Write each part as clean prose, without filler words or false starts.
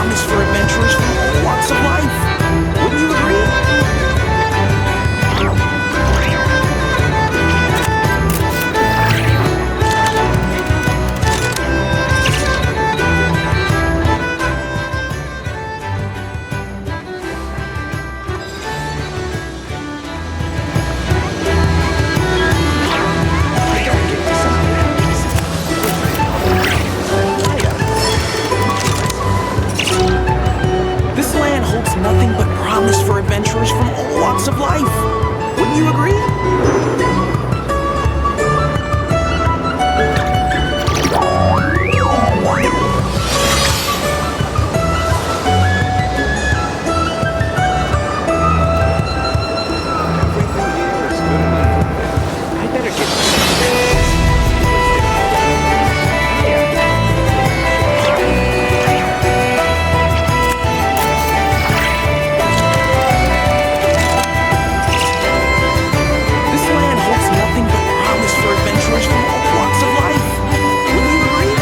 promise for adventurers from all walks of life. Wouldn't you agree? This land holds nothing but promise for adventurers from all walks of life. Wouldn't you agree? This land holds nothing but promise for adventurers from all walks of life. Wouldn't you agree?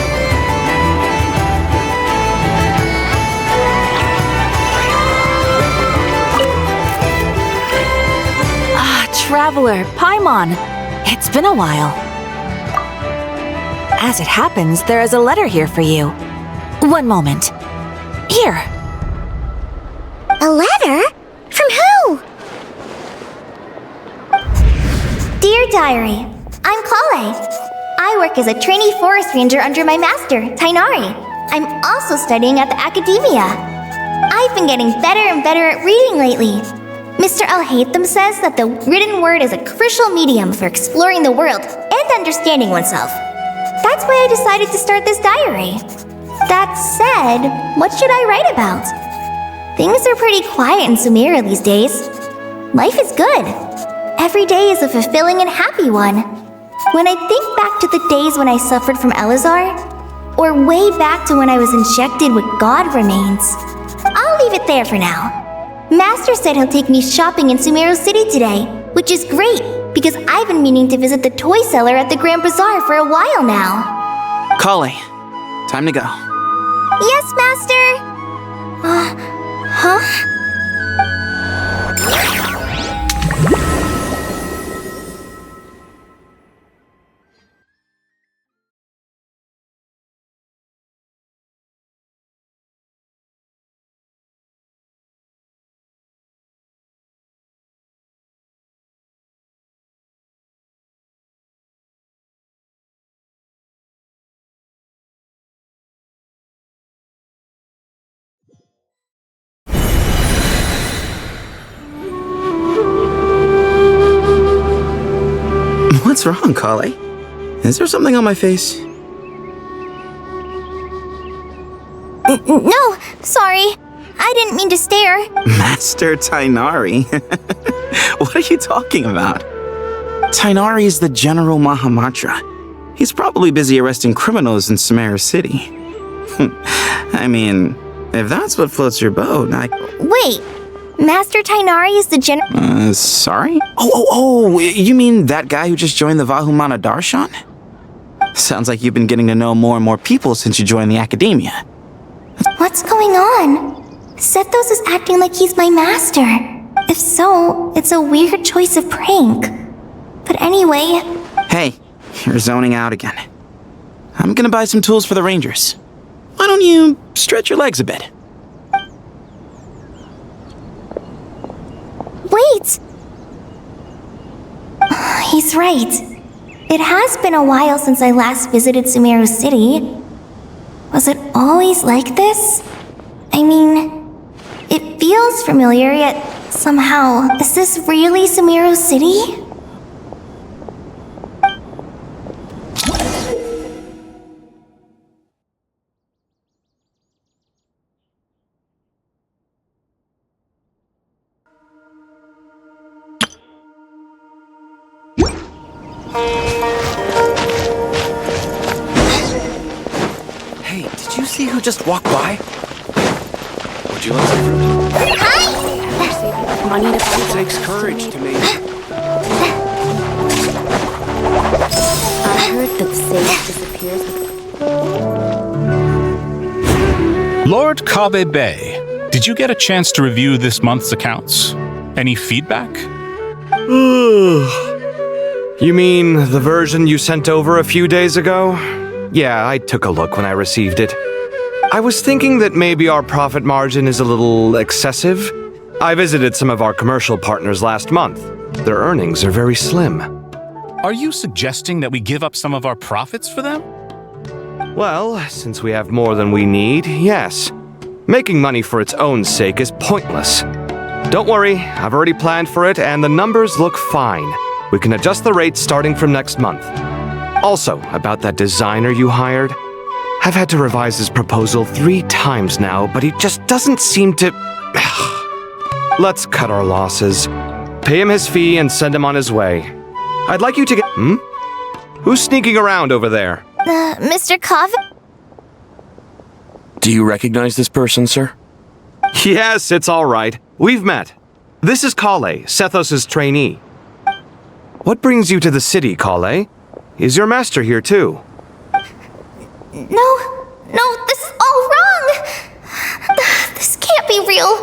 Traveler, Paimon. It's been a while. As it happens, there is a letter here for you. One moment. Here. A letter? From who? Dear Diary, I'm Kale. I work as a trainee forest ranger under my master, Tainari. I'm also studying at the academia. I've been getting better and better at reading lately. Mr. Al-Haytham says that the written word is a crucial medium for exploring the world and understanding oneself. That's why I decided to start this diary. That said, what should I write about? Things are pretty quiet in Sumeru these days. Life is good. Every day is a fulfilling and happy one. When I think back to the days when I suffered from Elazar, or way back to when I was injected with God remains, I'll leave it there for now. Master said he'll take me shopping in Sumeru City today, which is great because I've been meaning to visit the toy seller at the Grand Bazaar for a while now. Kale, time to go. Yes, Master! Huh? What's wrong, Kale? Is there something on my face? No, sorry. I didn't mean to stare. Master Tainari? What are you talking about? Tainari is the General Mahamatra. He's probably busy arresting criminals in Sumeru City. I mean, if that's what floats your boat, Wait, Master Tainari is the sorry? Oh, you mean that guy who just joined the Vahumana Darshan? Sounds like you've been getting to know more and more people since you joined the academia. What's going on? Sethos is acting like he's my master. If so, it's a weird choice of prank. But anyway... Hey, you're zoning out again. I'm gonna buy some tools for the Rangers. Why don't you stretch your legs a bit? Wait! He's right. It has been a while since I last visited Sumeru City. Was it always like this? I mean, it feels familiar, yet somehow, is this really Sumeru City? Hey, did you see who just walked by? Would you like some fruit? Money to It takes courage to make... I heard that sage disappears with Lord Kabe Bay, did you get a chance to review this month's accounts? Any feedback? You mean the version you sent over a few days ago? Yeah, I took a look when I received it. I was thinking that maybe our profit margin is a little excessive. I visited some of our commercial partners last month. Their earnings are very slim. Are you suggesting that we give up some of our profits for them? Well, since we have more than we need, yes. Making money for its own sake is pointless. Don't worry, I've already planned for it and the numbers look fine. We can adjust the rates starting from next month. Also, about that designer you hired, I've had to revise his proposal 3 times now, but he just doesn't seem to... Let's cut our losses. Pay him his fee and send him on his way. I'd like you to get... Who's sneaking around over there? Mr. Kov? Do you recognize this person, sir? Yes, it's all right. We've met. This is Kale, Sethos' trainee. What brings you to the city, Kale? Is your master here too? No, this is all wrong! This can't be real.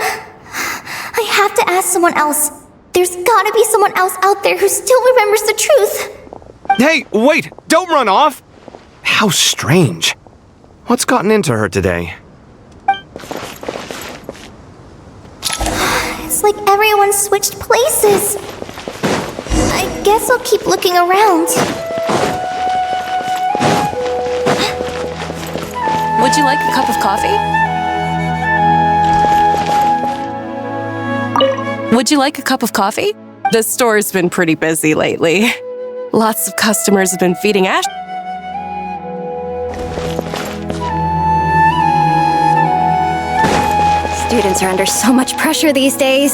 I have to ask someone else. There's gotta be someone else out there who still remembers the truth. Hey, wait! Don't run off! How strange. What's gotten into her today? It's like everyone switched places. I guess I'll keep looking around. Would you like a cup of coffee? Would you like a cup of coffee? The store's been pretty busy lately. Lots of customers have been feeding Ash. Students are under so much pressure these days.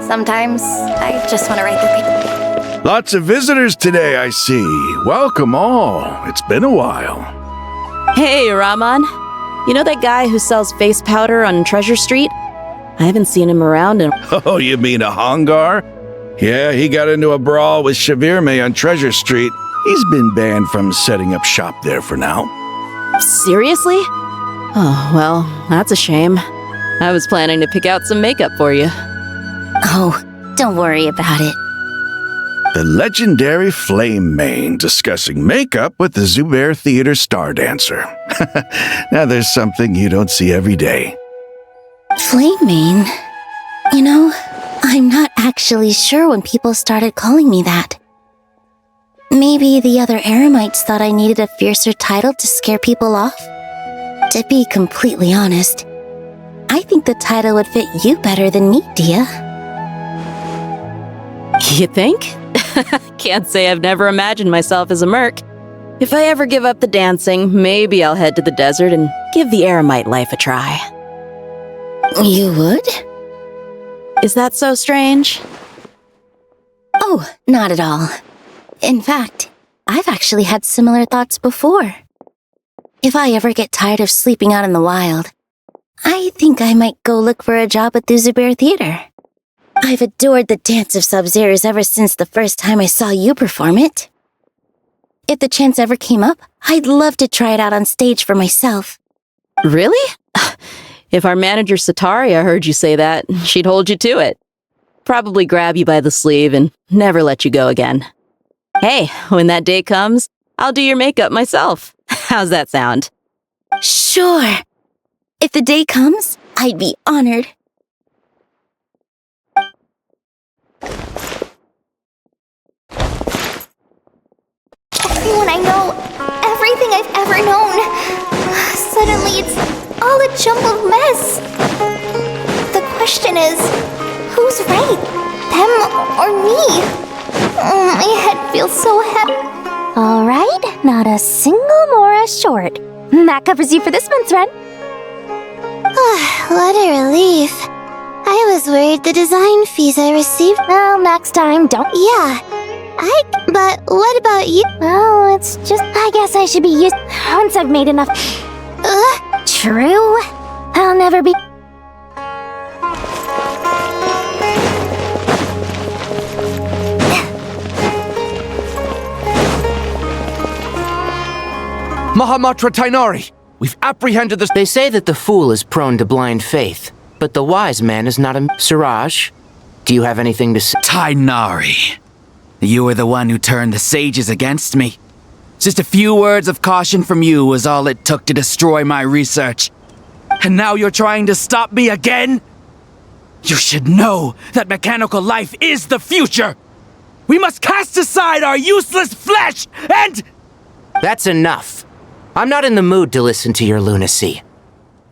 Sometimes I just want to write their paper. Lots of visitors today, I see. Welcome all. It's been a while. Hey, Rahman. You know that guy who sells face powder on Treasure Street? I haven't seen him around in... Oh, you mean a Hongar? Yeah, he got into a brawl with Shavirme on Treasure Street. He's been banned from setting up shop there for now. Seriously? Oh, well, that's a shame. I was planning to pick out some makeup for you. Oh, don't worry about it. The legendary Flame Mane discussing makeup with the Zubair Theater star dancer. Now there's something you don't see every day. Flame Mane? You know, I'm not actually sure when people started calling me that. Maybe the other Eremites thought I needed a fiercer title to scare people off? To be completely honest, I think the title would fit you better than me, Dia. You think? Can't say I've never imagined myself as a merc. If I ever give up the dancing, maybe I'll head to the desert and give the Eremite life a try. You would? Is that so strange? Oh, not at all. In fact, I've actually had similar thoughts before. If I ever get tired of sleeping out in the wild, I think I might go look for a job at the Zubair Theater. I've adored the dance of Sub-Zeros ever since the first time I saw you perform it. If the chance ever came up, I'd love to try it out on stage for myself. Really? If our manager Sataria heard you say that, she'd hold you to it. Probably grab you by the sleeve and never let you go again. Hey, when that day comes, I'll do your makeup myself. How's that sound? Sure. If the day comes, I'd be honored. Everyone I know, everything I've ever known. Suddenly it's all a jumbled mess. The question is, who's right? Them or me? My head feels so heavy. All right, not a single more short. That covers you for this month's rent. What a relief. I was worried the design fees I received... Well, next time, don't... Yeah, but what about you? Well, it's just... I guess I should be used... Once I've made enough... True. I'll never be... Mahamatra Tainari! We've apprehended the... They say that the fool is prone to blind faith, but the wise man is not a... Siraj, do you have anything to say? Tainari, you were the one who turned the sages against me. Just a few words of caution from you was all it took to destroy my research. And now you're trying to stop me again? You should know that mechanical life is the future! We must cast aside our useless flesh and... That's enough. I'm not in the mood to listen to your lunacy.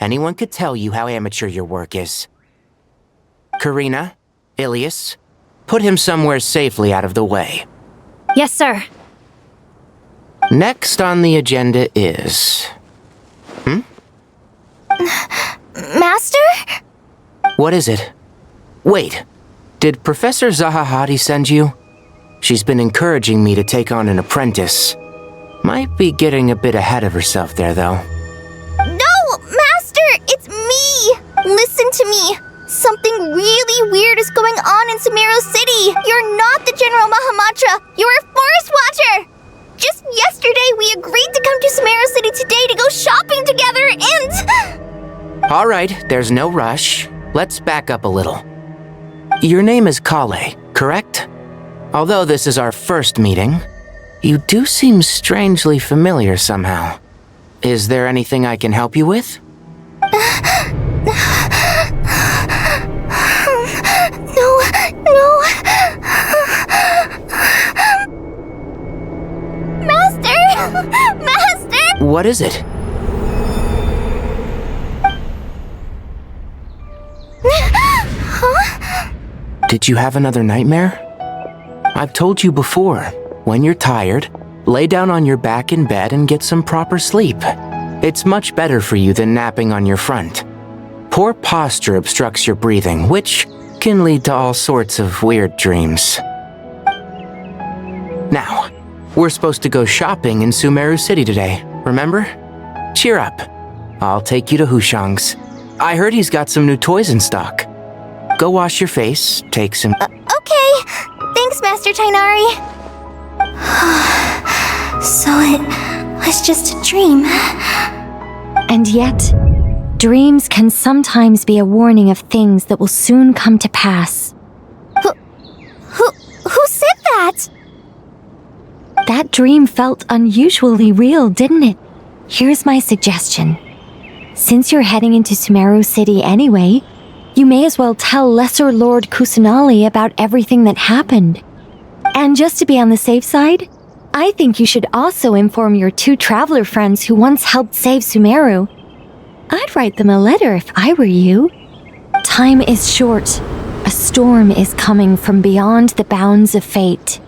Anyone could tell you how amateur your work is. Karina, Ilias, put him somewhere safely out of the way. Yes, sir. Next on the agenda is... Master? What is it? Wait, did Professor Zahahati send you? She's been encouraging me to take on an apprentice. Might be getting a bit ahead of herself there, though. No, Master! It's me! Listen to me. Something really weird is going on in Sumeru City. You're not the General Mahamatra. You're a forest watcher. Just yesterday, we agreed to come to Sumeru City today to go shopping together and... All right, there's no rush. Let's back up a little. Your name is Kale, correct? Although this is our first meeting, you do seem strangely familiar somehow. Is there anything I can help you with? No. Master! What is it? Huh? Did you have another nightmare? I've told you before, when you're tired, lay down on your back in bed and get some proper sleep. It's much better for you than napping on your front. Poor posture obstructs your breathing, which can lead to all sorts of weird dreams. Now, we're supposed to go shopping in Sumeru City today, remember? Cheer up. I'll take you to Hushang's. I heard he's got some new toys in stock. Go wash your face, take some... Okay. Thanks, Master Tainari. So it was just a dream. And yet, dreams can sometimes be a warning of things that will soon come to pass. Who said that? That dream felt unusually real, didn't it? Here's my suggestion. Since you're heading into Sumeru City anyway, you may as well tell Lesser Lord Kusanali about everything that happened. And just to be on the safe side, I think you should also inform your 2 traveler friends who once helped save Sumeru. I'd write them a letter if I were you. Time is short. A storm is coming from beyond the bounds of fate.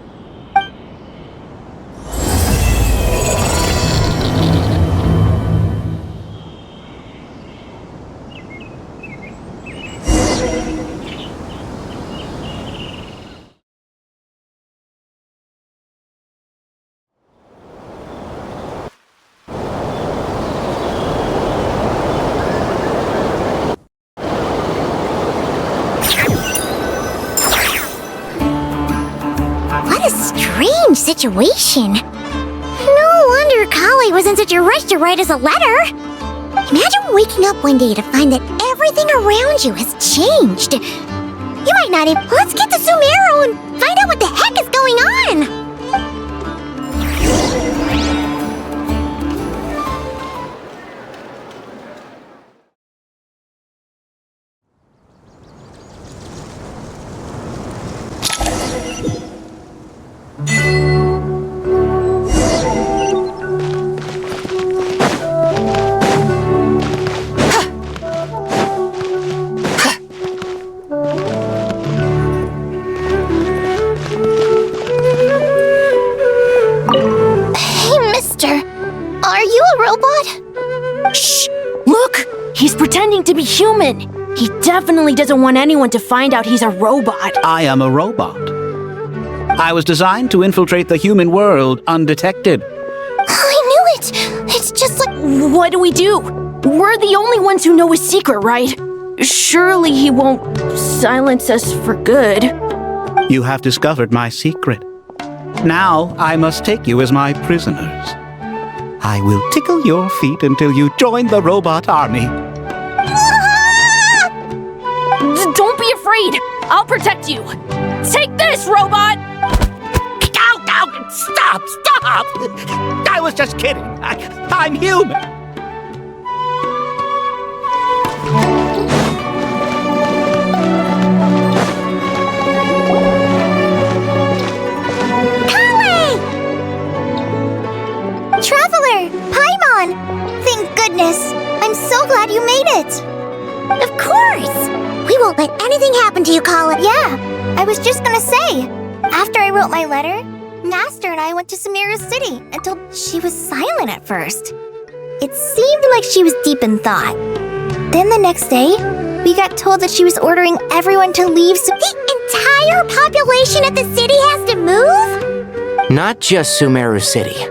Situation. No wonder Kale was in such a rush to write us a letter. Imagine waking up one day to find that everything around you has changed. You might not even... Let's get to Sumeru and find out what the heck is going on. To be human. He definitely doesn't want anyone to find out he's a robot. I am a robot. I was designed to infiltrate the human world undetected. I knew it! It's just like... What do we do? We're the only ones who know his secret, right? Surely he won't silence us for good. You have discovered my secret. Now I must take you as my prisoners. I will tickle your feet until you join the robot army. Don't be afraid. I'll protect you. Take this, robot! Ow, ow, stop, stop! I was just kidding. I'm human. Traveler! Paimon! Thank goodness! I'm so glad you made it! Of course! We won't let anything happen to you, Colin. Yeah, I was just gonna say. After I wrote my letter, Master and I went to Sumeru City until she was silent at first. It seemed like she was deep in thought. Then the next day, we got told that she was ordering everyone to leave The entire population of the city has to move? Not just Sumeru City.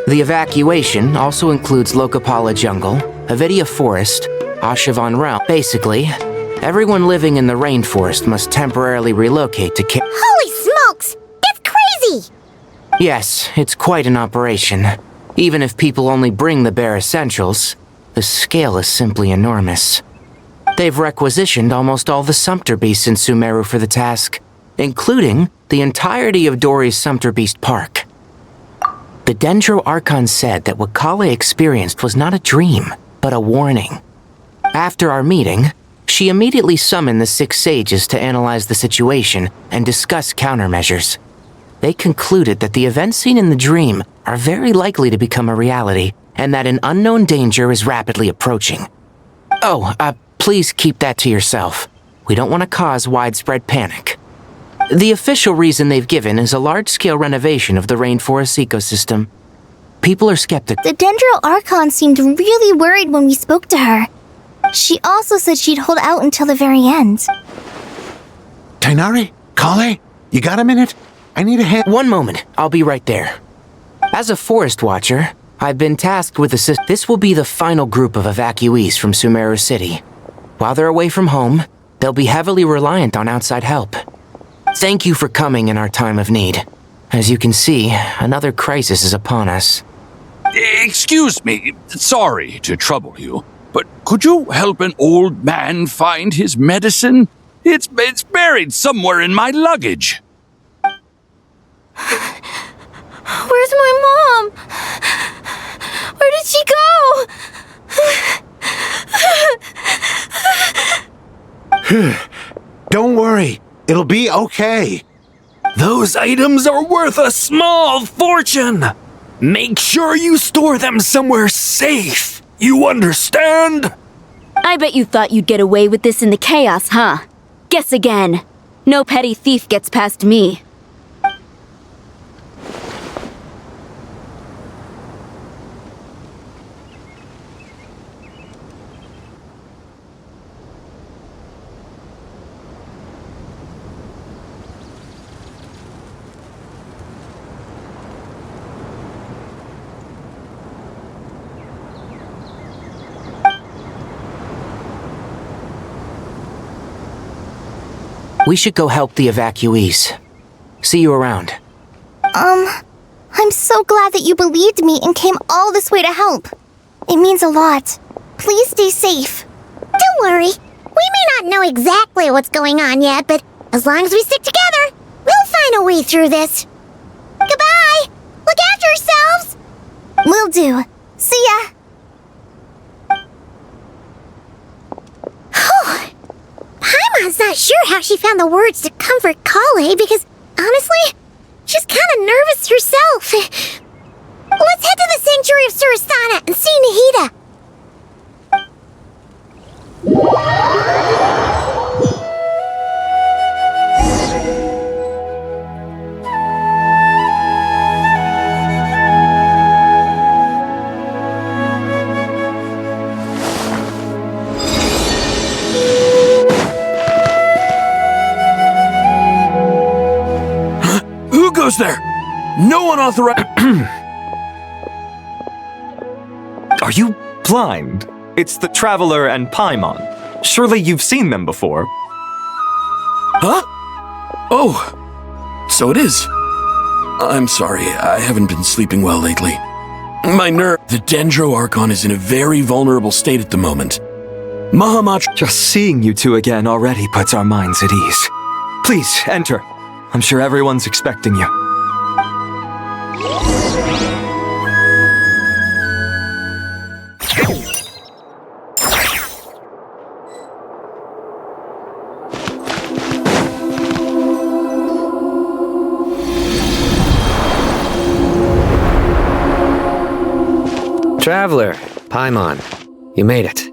The evacuation also includes Lokapala Jungle, Avidia Forest, Ashavan Realm. Basically, everyone living in the rainforest must temporarily relocate to Holy smokes! That's crazy! Yes, it's quite an operation. Even if people only bring the bare essentials, the scale is simply enormous. They've requisitioned almost all the Sumpter Beasts in Sumeru for the task, including the entirety of Dory's Sumpter Beast Park. The Dendro Archon said that what Kale experienced was not a dream, but a warning. After our meeting, she immediately summoned the 6 sages to analyze the situation and discuss countermeasures. They concluded that the events seen in the dream are very likely to become a reality, and that an unknown danger is rapidly approaching. Oh, please keep that to yourself. We don't want to cause widespread panic. The official reason they've given is a large-scale renovation of the rainforest ecosystem. People are skeptical. The Dendro Archon seemed really worried when we spoke to her. She also said she'd hold out until the very end. Tighnari? Kale? You got a minute? I need a hand. One moment, I'll be right there. As a forest watcher, I've been tasked with This will be the final group of evacuees from Sumeru City. While they're away from home, they'll be heavily reliant on outside help. Thank you for coming in our time of need. As you can see, another crisis is upon us. Excuse me, sorry to trouble you, but could you help an old man find his medicine? It's buried somewhere in my luggage. Where's my mom? Where did she go? Don't worry. It'll be okay. Those items are worth a small fortune. Make sure you store them somewhere safe. You understand? I bet you thought you'd get away with this in the chaos, huh? Guess again. No petty thief gets past me. We should go help the evacuees. See you around. I'm so glad that you believed me and came all this way to help. It means a lot. Please stay safe. Don't worry. We may not know exactly what's going on yet, but as long as we stick together, we'll find a way through this. Goodbye! Look after yourselves! Will do. See ya! Paimon's not sure how she found the words to comfort Kale because, honestly, she's kind of nervous herself. Let's head to the Sanctuary of Surasana and see Nahida. Who goes there? No one authorized. Are you blind? It's the Traveler and Paimon. Surely you've seen them before. Huh? Oh, so it is. I'm sorry, I haven't been sleeping well lately. My nerve. The Dendro Archon is in a very vulnerable state at the moment. Mahamatra... Just seeing you two again already puts our minds at ease. Please, enter. I'm sure everyone's expecting you. Traveler, Paimon, you made it.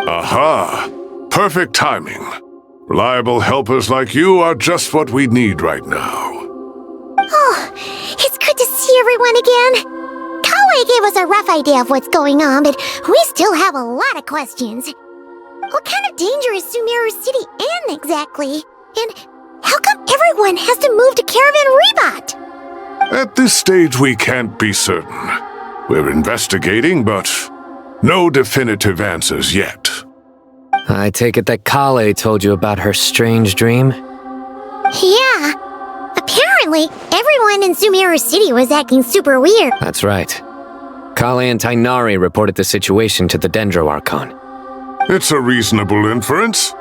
Aha! Perfect timing. Reliable helpers like you are just what we need right now. Oh, it's good to see everyone again. Kale gave us a rough idea of what's going on, but we still have a lot of questions. What kind of danger is Sumeru City in exactly? And how come everyone has to move to Caravan Rebot? At this stage, we can't be certain. We're investigating, but no definitive answers yet. I take it that Kale told you about her strange dream? Yeah. Apparently, everyone in Sumeru City was acting super weird. That's right. Kale and Tainari reported the situation to the Dendro Archon. It's a reasonable inference.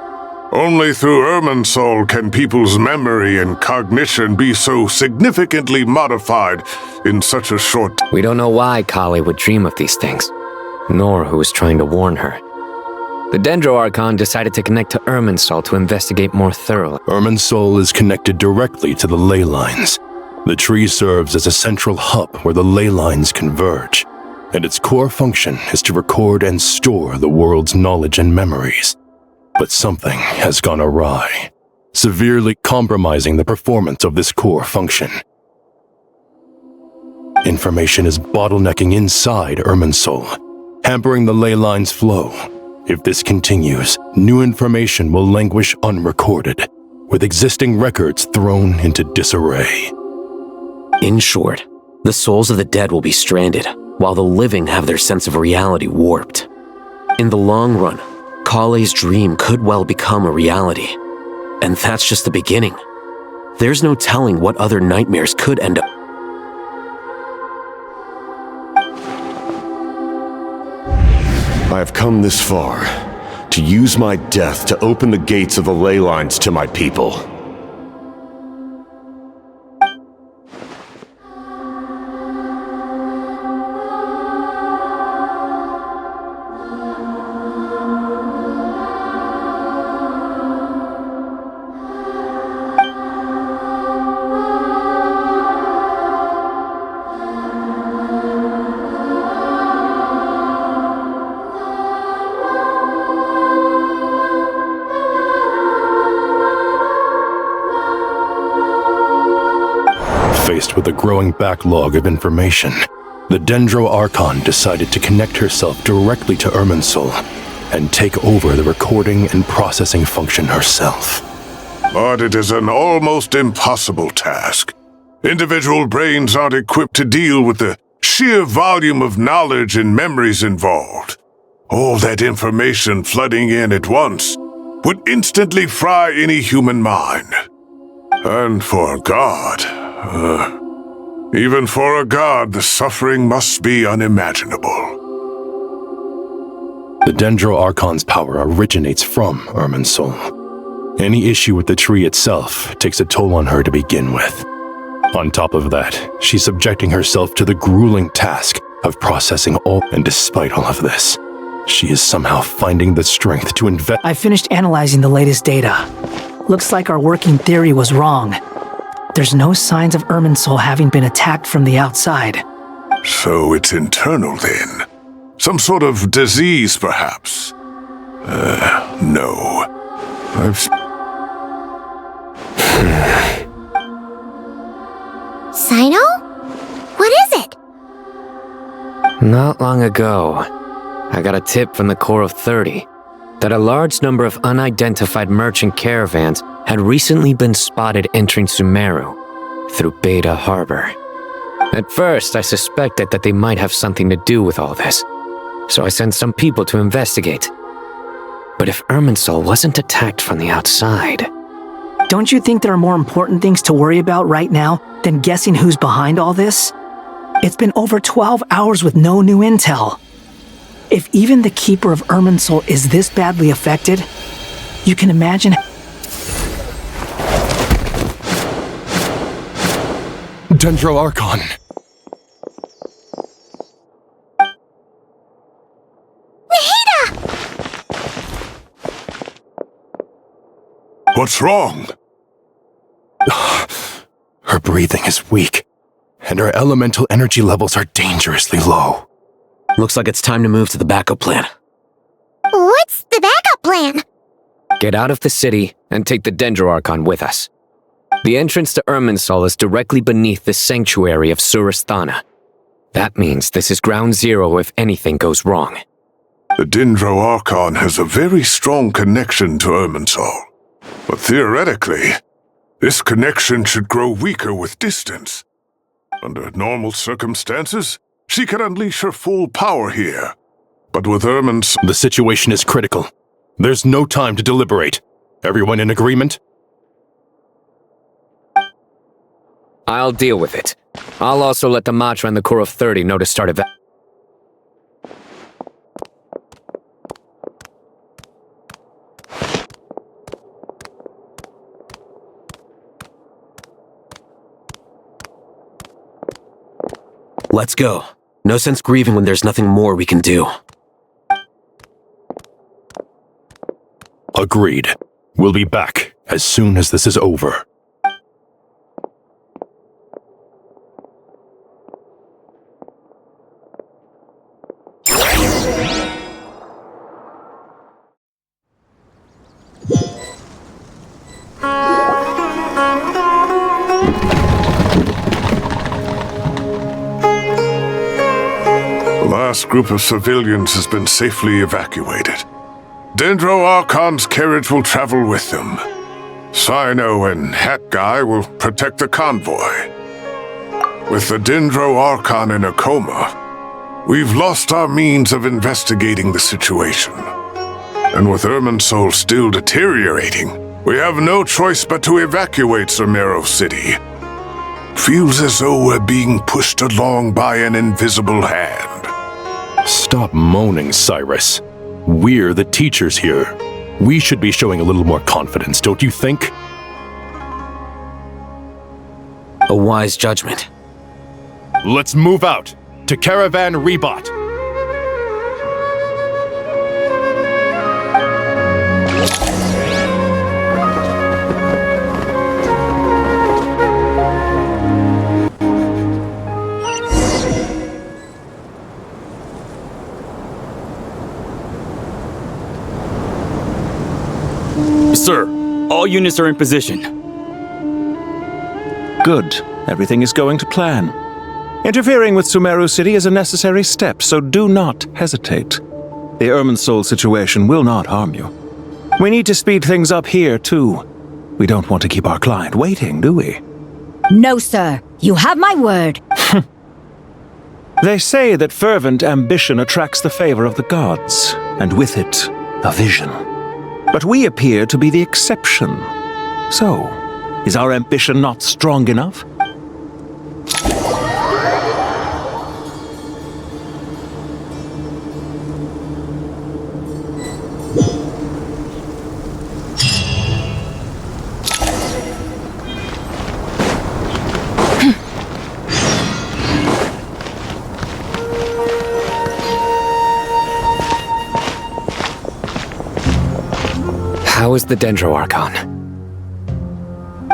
Only through Irminsul can people's memory and cognition be so significantly modified in such a short time. We don't know why Kale would dream of these things, nor who was trying to warn her. The Dendro Archon decided to connect to Irminsul to investigate more thoroughly. Irminsul is connected directly to the ley lines. The tree serves as a central hub where the ley lines converge, and its core function is to record and store the world's knowledge and memories. But something has gone awry, severely compromising the performance of this core function. Information is bottlenecking inside Irminsul, hampering the ley line's flow. If this continues, new information will languish unrecorded, with existing records thrown into disarray. In short, the souls of the dead will be stranded, while the living have their sense of reality warped. In the long run, Kale's dream could well become a reality. And that's just the beginning. There's no telling what other nightmares could end up. I have come this far to use my death to open the gates of the ley lines to my people. Faced with a growing backlog of information, the Dendro Archon decided to connect herself directly to Irminsul and take over the recording and processing function herself. But it is an almost impossible task. Individual brains aren't equipped to deal with the sheer volume of knowledge and memories involved. All that information flooding in at once would instantly fry any human mind. And for a god, even for a god, the suffering must be unimaginable. The Dendro Archon's power originates from Irminsul. Any issue with the tree itself takes a toll on her to begin with. On top of that, she's subjecting herself to the grueling task of processing all, and despite all of this, she is somehow finding the strength to invest. I finished analyzing the latest data. Looks like our working theory was wrong. There's no signs of Irminsul having been attacked from the outside. So it's internal then? Some sort of disease, perhaps? No. Sino? What is it? Not long ago, I got a tip from the Corps of 30 that a large number of unidentified merchant caravans had recently been spotted entering Sumeru through Beta Harbor. At first, I suspected that they might have something to do with all this, so I sent some people to investigate. But if Irminsul wasn't attacked from the outside... Don't you think there are more important things to worry about right now than guessing who's behind all this? It's been over 12 hours with no new intel. If even the Keeper of Irminsul is this badly affected, you can imagine... Dendro Archon. What's wrong? Her breathing is weak, and her elemental energy levels are dangerously low. Looks like it's time to move to the backup plan. What's the backup plan? Get out of the city and take the Dendro Archon with us. The entrance to Irminsul is directly beneath the sanctuary of Surasthana. That means this is ground zero if anything goes wrong. The Dendro Archon has a very strong connection to Irminsul. But theoretically, this connection should grow weaker with distance. Under normal circumstances, she can unleash her full power here. But with Irminsul... The situation is critical. There's no time to deliberate. Everyone in agreement? I'll deal with it. I'll also let the Matra and the Core of 30 know to start evacuating. Let's go. No sense grieving when there's nothing more we can do. Agreed. We'll be back as soon as this is over. The last group of civilians has been safely evacuated. Dendro Archon's carriage will travel with them. Sino and Hat Guy will protect the convoy. With the Dendro Archon in a coma, we've lost our means of investigating the situation. And with Irminsul still deteriorating, we have no choice but to evacuate Sumeru City. Feels as though we're being pushed along by an invisible hand. Stop moaning, Cyrus. We're the teachers here. We should be showing a little more confidence, don't you think? A wise judgment. Let's move out to Caravan Rebot. Sir, all units are in position. Good. Everything is going to plan. Interfering with Sumeru City is a necessary step, so do not hesitate. The Irminsul situation will not harm you. We need to speed things up here, too. We don't want to keep our client waiting, do we? No, sir. You have my word. They say that fervent ambition attracts the favor of the gods, and with it, a vision. But we appear to be the exception. So, is our ambition not strong enough? How is the Dendro Archon?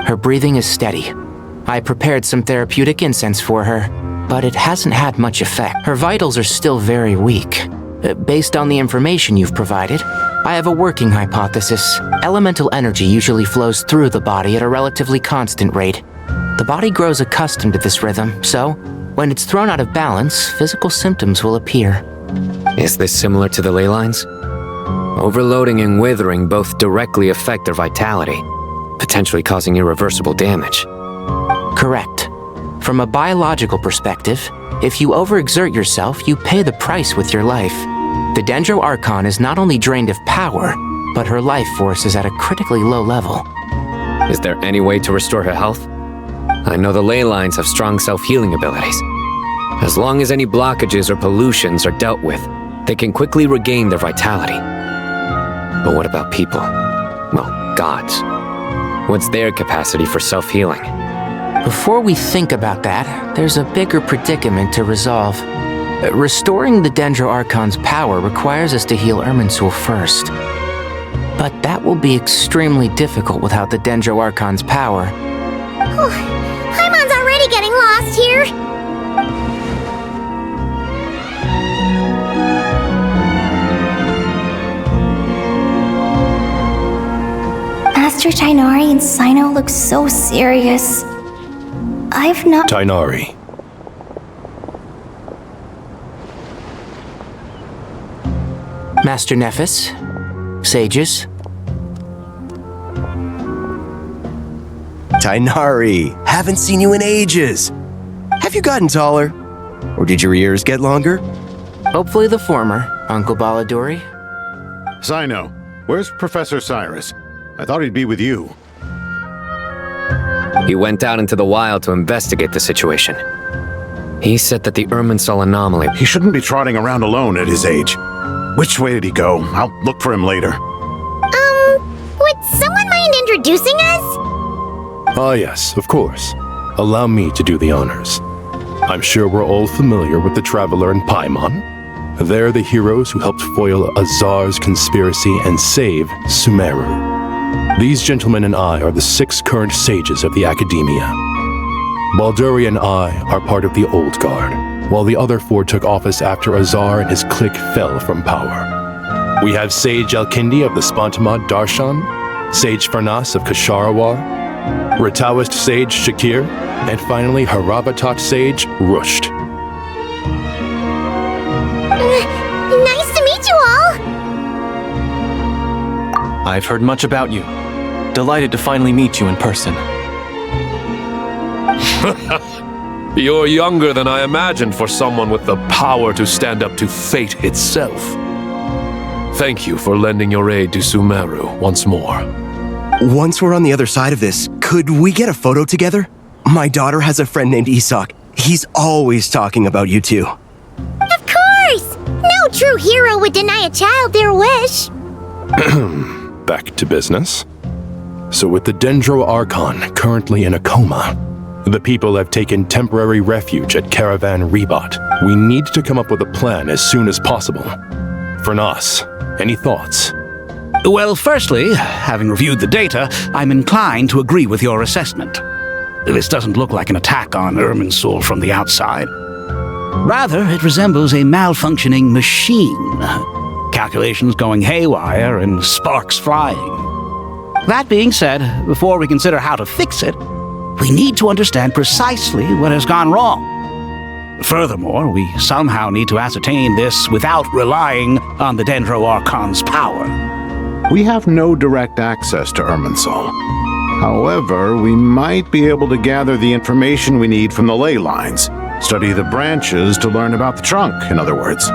Her breathing is steady. I prepared some therapeutic incense for her, but it hasn't had much effect. Her vitals are still very weak. Based on the information you've provided, I have a working hypothesis. Elemental energy usually flows through the body at a relatively constant rate. The body grows accustomed to this rhythm, so when it's thrown out of balance, physical symptoms will appear. Is this similar to the ley lines? Overloading and withering both directly affect their vitality, potentially causing irreversible damage. Correct. From a biological perspective, if you overexert yourself, you pay the price with your life. The Dendro Archon is not only drained of power, but her life force is at a critically low level. Is there any way to restore her health? I know the ley lines have strong self-healing abilities. As long as any blockages or pollutions are dealt with, they can quickly regain their vitality. But what about people? Well, gods. What's their capacity for self-healing? Before we think about that, there's a bigger predicament to resolve. Restoring the Dendro Archon's power requires us to heal Irminsul first. But that will be extremely difficult without the Dendro Archon's power. Paimon's already getting lost here. Master Tainari and Sino look so serious. I've not— Tainari. Master Nephis, sages. Tainari, haven't seen you in ages. Have you gotten taller? Or did your ears get longer? Hopefully the former, Uncle Baladori. Sino, where's Professor Cyrus? I thought he'd be with you. He went out into the wild to investigate the situation. He said that the Irminsul anomaly— He shouldn't be trotting around alone at his age. Which way did he go? I'll look for him later. Would someone mind introducing us? Ah yes, of course. Allow me to do the honors. I'm sure we're all familiar with the Traveler and Paimon. They're the heroes who helped foil Azar's conspiracy and save Sumeru. These gentlemen and I are the 6 current sages of the Academia. Balduri and I are part of the Old Guard, while the other 4 took office after Azar and his clique fell from power. We have Sage Alkindi of the Spantamad Darshan, Sage Farnas of Kasharawar, Rataoist Sage Shakir, and finally Haravatat Sage Rusht. Nice to meet you all! I've heard much about you. Delighted to finally meet you in person. You're younger than I imagined for someone with the power to stand up to fate itself. Thank you for lending your aid to Sumeru once more. Once we're on the other side of this, could we get a photo together? My daughter has a friend named Isak. He's always talking about you two. Of course! No true hero would deny a child their wish. Back to business. So with the Dendro Archon currently in a coma, the people have taken temporary refuge at Caravan Rebot. We need to come up with a plan as soon as possible. Fernas, any thoughts? Well, firstly, having reviewed the data, I'm inclined to agree with your assessment. This doesn't look like an attack on Irminsul from the outside. Rather, it resembles a malfunctioning machine. Calculations going haywire and sparks flying. That being said, before we consider how to fix it, we need to understand precisely what has gone wrong. Furthermore, we somehow need to ascertain this without relying on the Dendro Archon's power. We have no direct access to Irminsul. However, we might be able to gather the information we need from the ley lines. Study the branches to learn about the trunk, in other words.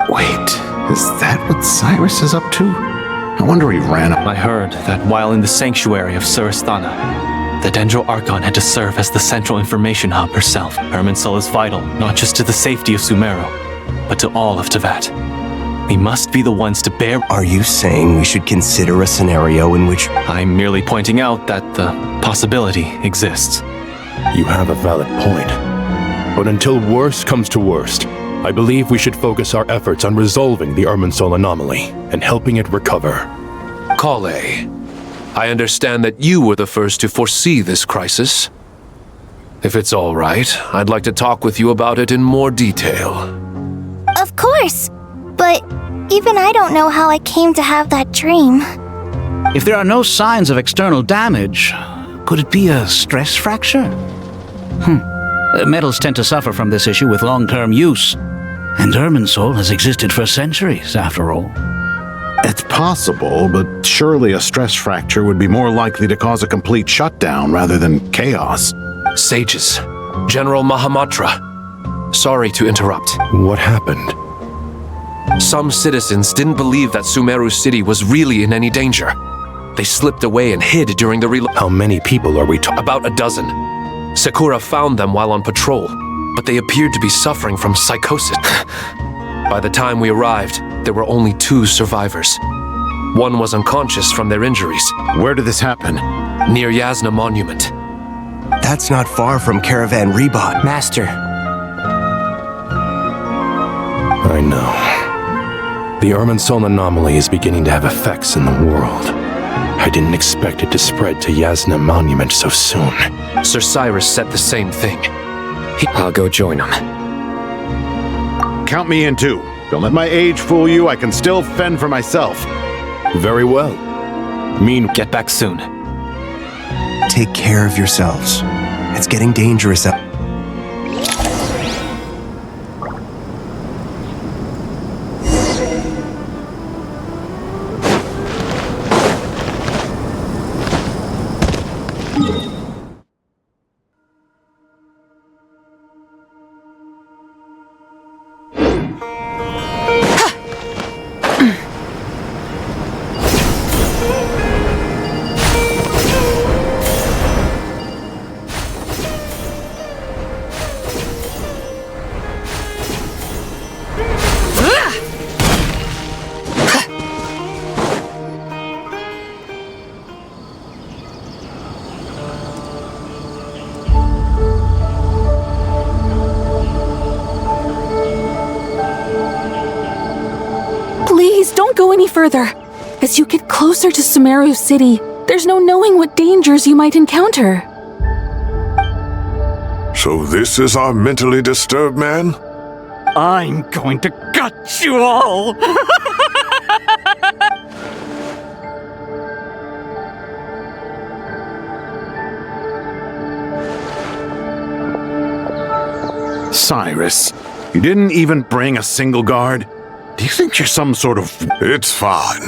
Wait, is that what Cyrus is up to? I wonder he ran up. I heard that while in the sanctuary of Surasthana, the Dendro Archon had to serve as the central information hub herself. Irminsul is vital, not just to the safety of Sumeru, but to all of Teyvat. We must be the ones to bear— Are you saying we should consider a scenario in which— I'm merely pointing out that the possibility exists. You have a valid point. But until worst comes to worst, I believe we should focus our efforts on resolving the Irminsul anomaly and helping it recover. Kale, I understand that you were the first to foresee this crisis. If it's all right, I'd like to talk with you about it in more detail. Of course, but even I don't know how I came to have that dream. If there are no signs of external damage, could it be a stress fracture? Metals tend to suffer from this issue with long-term use, and Irminsul has existed for centuries, after all. It's possible, but surely a stress fracture would be more likely to cause a complete shutdown rather than chaos. Sages, General Mahamatra, sorry to interrupt. What happened? Some citizens didn't believe that Sumeru City was really in any danger. They slipped away and hid during the How many people are we talking? About a dozen. Sakura found them while on patrol. but they appeared to be suffering from psychosis. By the time we arrived, there were only 2 survivors. One was unconscious from their injuries. Where did this happen? Near Yasna Monument. That's not far from Caravan Rebot. Master. I know. The Irminsul anomaly is beginning to have effects in the world. I didn't expect it to spread to Yasna Monument so soon. Sir Cyrus said the same thing. I'll go join him. Count me in too. Don't let my age fool you. I can still fend for myself. Very well. Get back soon. Take care of yourselves. It's getting dangerous out. Please, don't go any further. As you get closer to Sumeru City, there's no knowing what dangers you might encounter. So this is our mentally disturbed man? I'm going to gut you all! Cyrus, you didn't even bring a single guard? Do you think you're some sort of... It's fine.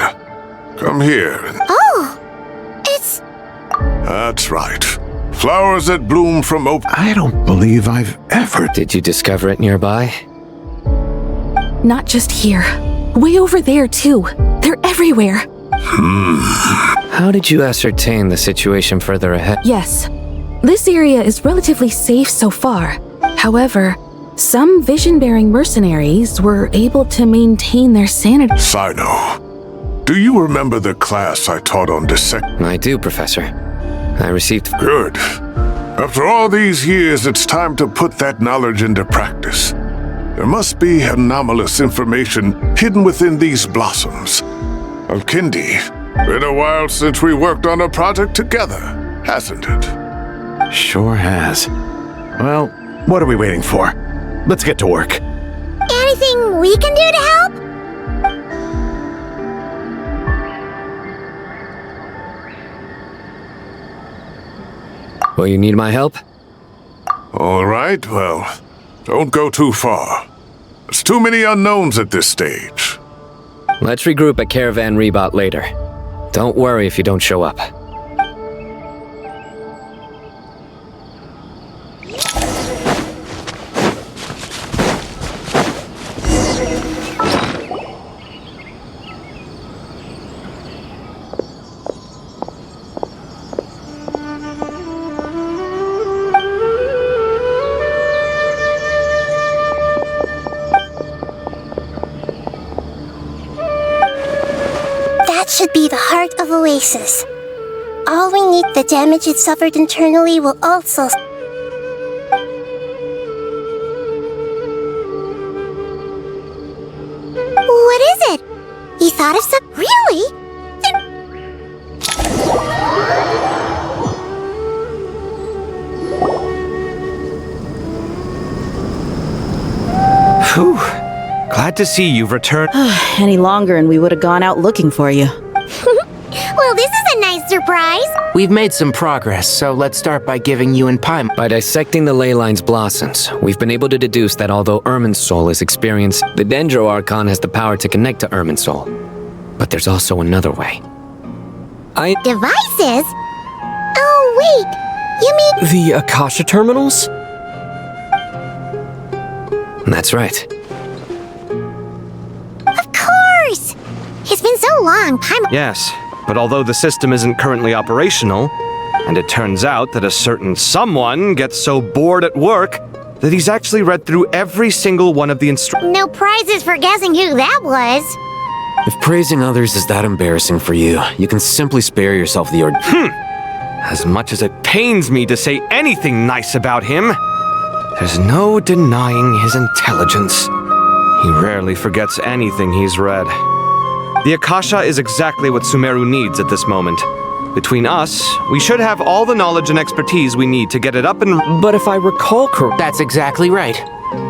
Come here. Oh! It's... That's right. Flowers that bloom from open... I don't believe I've ever... Did you discover it nearby? Not just here. Way over there, too. They're everywhere. How did you ascertain the situation further ahead? Yes. This area is relatively safe so far. However, some vision-bearing mercenaries were able to maintain their sanity. Sino, do you remember the class I taught on dissect? I do, Professor. I received... Good. After all these years, it's time to put that knowledge into practice. There must be anomalous information hidden within these blossoms. Alkindi, been a while since we worked on a project together, hasn't it? Sure has. Well, what are we waiting for? Let's get to work. Anything we can do to help? Will you need my help? All right, well, don't go too far. There's too many unknowns at this stage. Let's regroup at Caravan Rebot later. Don't worry if you don't show up. Should be the heart of Oasis. All we need, the damage it suffered internally will also... What is it? You thought of some... Really? Whew. Glad to see you've returned. Any longer and we would have gone out looking for you. Well, this is a nice surprise. We've made some progress, so let's start by giving you and Paimon. By dissecting the ley line's blossoms, we've been able to deduce that although Irminsul is experienced, the Dendro Archon has the power to connect to Irminsul. But there's also another way. Devices? Oh, wait. You mean... The Akasha terminals? That's right. Of course! It's been so long, Yes, but although the system isn't currently operational, and it turns out that a certain someone gets so bored at work that he's actually read through every single one of the instructions. No prizes for guessing who that was. If praising others is that embarrassing for you, you can simply spare yourself the As much as it pains me to say anything nice about him, there's no denying his intelligence. He rarely forgets anything he's read. The Akasha is exactly what Sumeru needs at this moment. Between us, we should have all the knowledge and expertise we need to get it up and... But if I recall correctly... That's exactly right.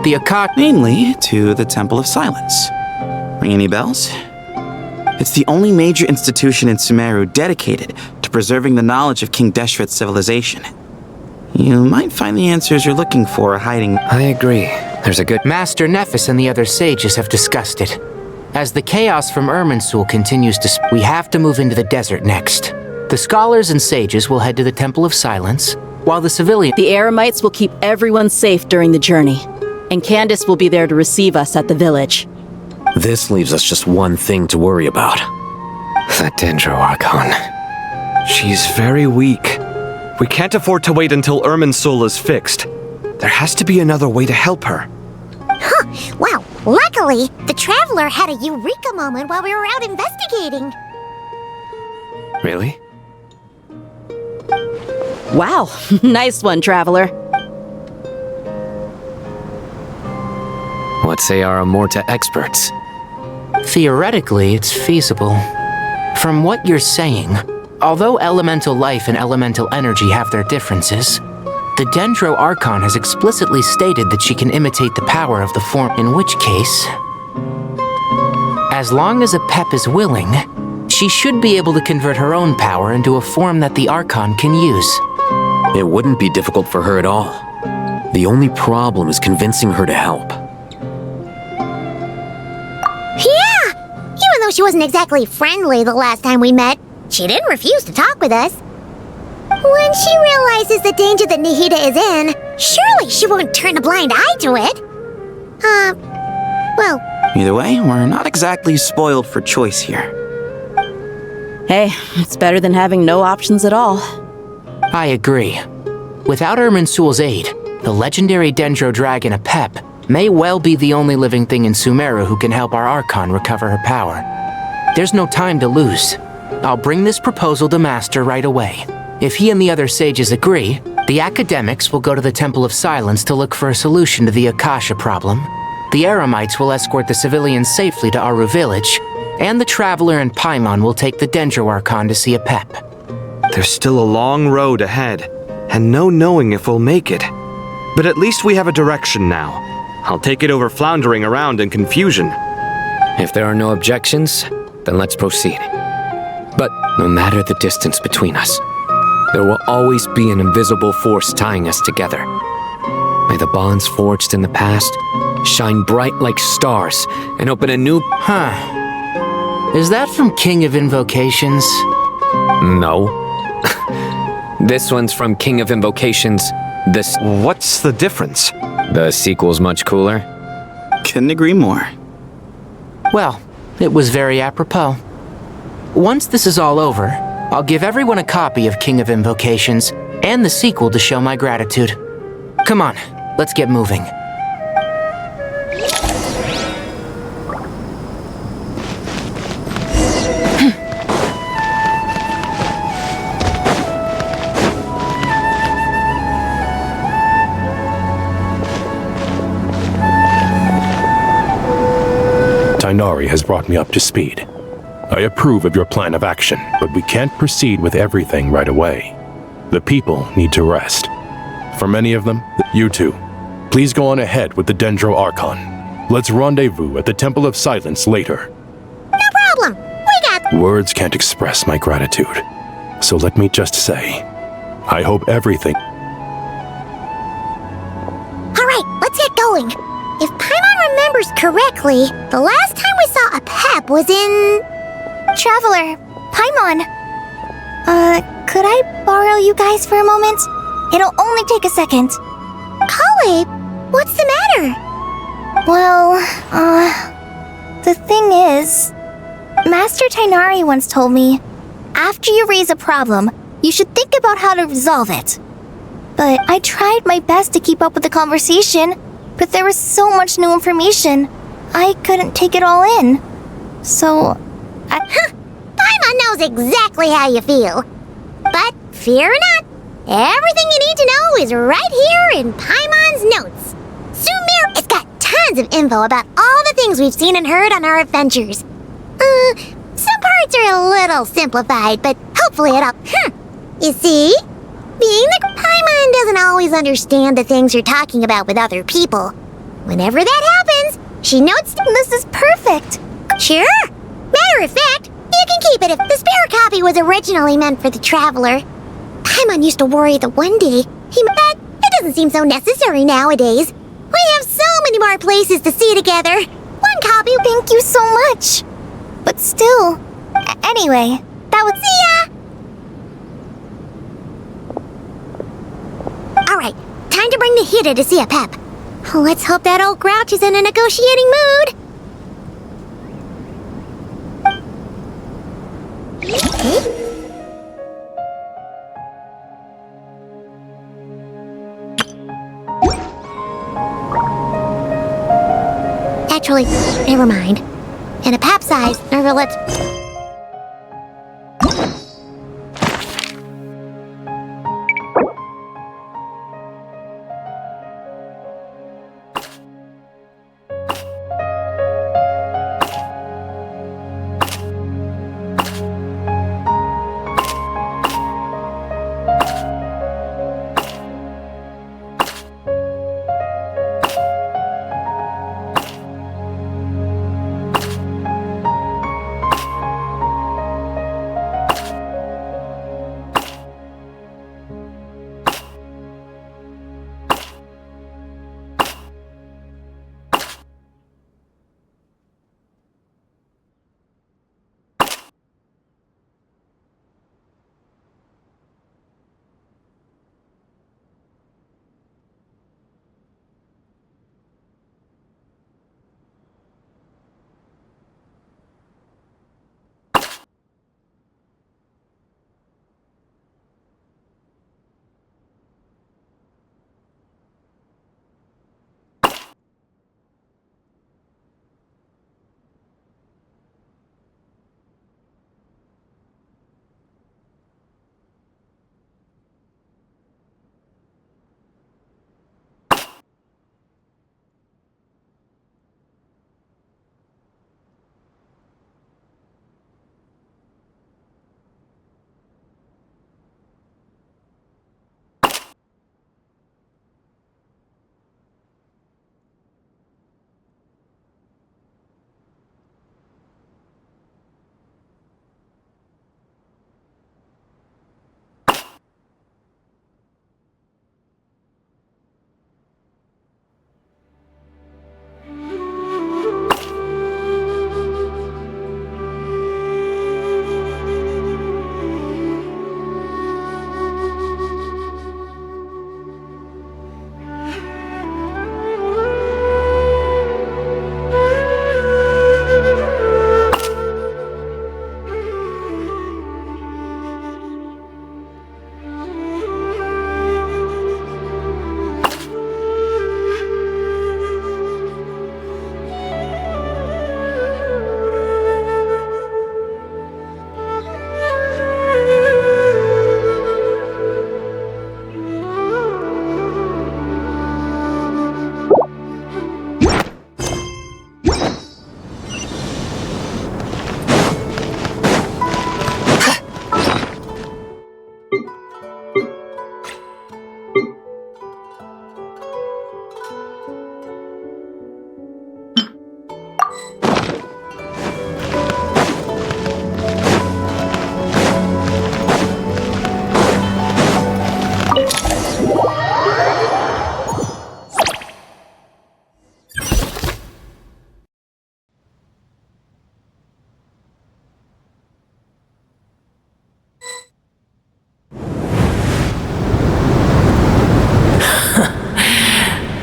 The Akasha... Namely, to the Temple of Silence. Ring any bells? It's the only major institution in Sumeru dedicated to preserving the knowledge of King Deshret's civilization. You might find the answers you're looking for hiding... I agree. There's a good... Master Nephis and the other sages have discussed it. As the chaos from Irminsul continues to we have to move into the desert next. The scholars and sages will head to the Temple of Silence, while the civilian... The Eremites will keep everyone safe during the journey, and Candace will be there to receive us at the village. This leaves us just one thing to worry about. The Dendro Archon. She's very weak. We can't afford to wait until Irminsul is fixed. There has to be another way to help her. Huh. Wow. Luckily, the Traveler had a eureka moment while we were out investigating. Really? Wow. Nice one, Traveler. What say our Amorta experts? Theoretically, it's feasible. From what you're saying, although elemental life and elemental energy have their differences, the Dendro Archon has explicitly stated that she can imitate the power of the form, in which case, as long as Apep is willing, she should be able to convert her own power into a form that the Archon can use. It wouldn't be difficult for her at all. The only problem is convincing her to help. Yeah! Even though she wasn't exactly friendly the last time we met, she didn't refuse to talk with us. When she realizes the danger that Nahida is in, surely she won't turn a blind eye to it. Well... Either way, we're not exactly spoiled for choice here. Hey, it's better than having no options at all. I agree. Without Irminsul's aid, the legendary Dendro Dragon Apep may well be the only living thing in Sumeru who can help our Archon recover her power. There's no time to lose. I'll bring this proposal to Master right away. If he and the other sages agree, the academics will go to the Temple of Silence to look for a solution to the Akasha problem. The Eremites will escort the civilians safely to Aru village, and the Traveler and Paimon will take the Dendro Archon to see Apep. There's still a long road ahead, and no knowing if we'll make it. But at least we have a direction now. I'll take it over floundering around in confusion. If there are no objections, then let's proceed. But no matter the distance between us, there will always be an invisible force tying us together. May the bonds forged in the past shine bright like stars and open a new... Is that from King of Invocations? No. This one's from King of Invocations. What's the difference? The sequel's much cooler. Couldn't agree more. Well, it was very apropos. Once this is all over, I'll give everyone a copy of King of Invocations and the sequel to show my gratitude. Come on, let's get moving. Tainari has brought me up to speed. I approve of your plan of action, but we can't proceed with everything right away. The people need to rest. For many of them, you two, please go on ahead with the Dendro Archon. Let's rendezvous at the Temple of Silence later. No problem! We got... Words can't express my gratitude. So let me just say, I hope everything... Alright, let's get going. If Paimon remembers correctly, the last time we saw Apep was in... Traveler, Paimon. Could I borrow you guys for a moment? It'll only take a second. Kale, what's the matter? Well, the thing is, Master Tainari once told me, after you raise a problem, you should think about how to resolve it. But I tried my best to keep up with the conversation, but there was so much new information. I couldn't take it all in. So, Paimon knows exactly how you feel. But fear not, everything you need to know is right here in Paimon's notes. Sumeru has got tons of info about all the things we've seen and heard on our adventures. Some parts are a little simplified, but hopefully it'll... You see? Being that Paimon doesn't always understand the things you're talking about with other people. Whenever that happens, she notes... This is perfect. Sure. Matter of fact, you can keep it if the spare copy was originally meant for the Traveler. Paimon used to worry that one day he might... But it doesn't seem so necessary nowadays. We have so many more places to see together. One copy... Thank you so much. But still... Anyway, that was... See ya! Alright, time to bring the hitter to see a pep. Let's hope that old grouch is in a negotiating mood. Actually, never mind. In a pap size, never let's...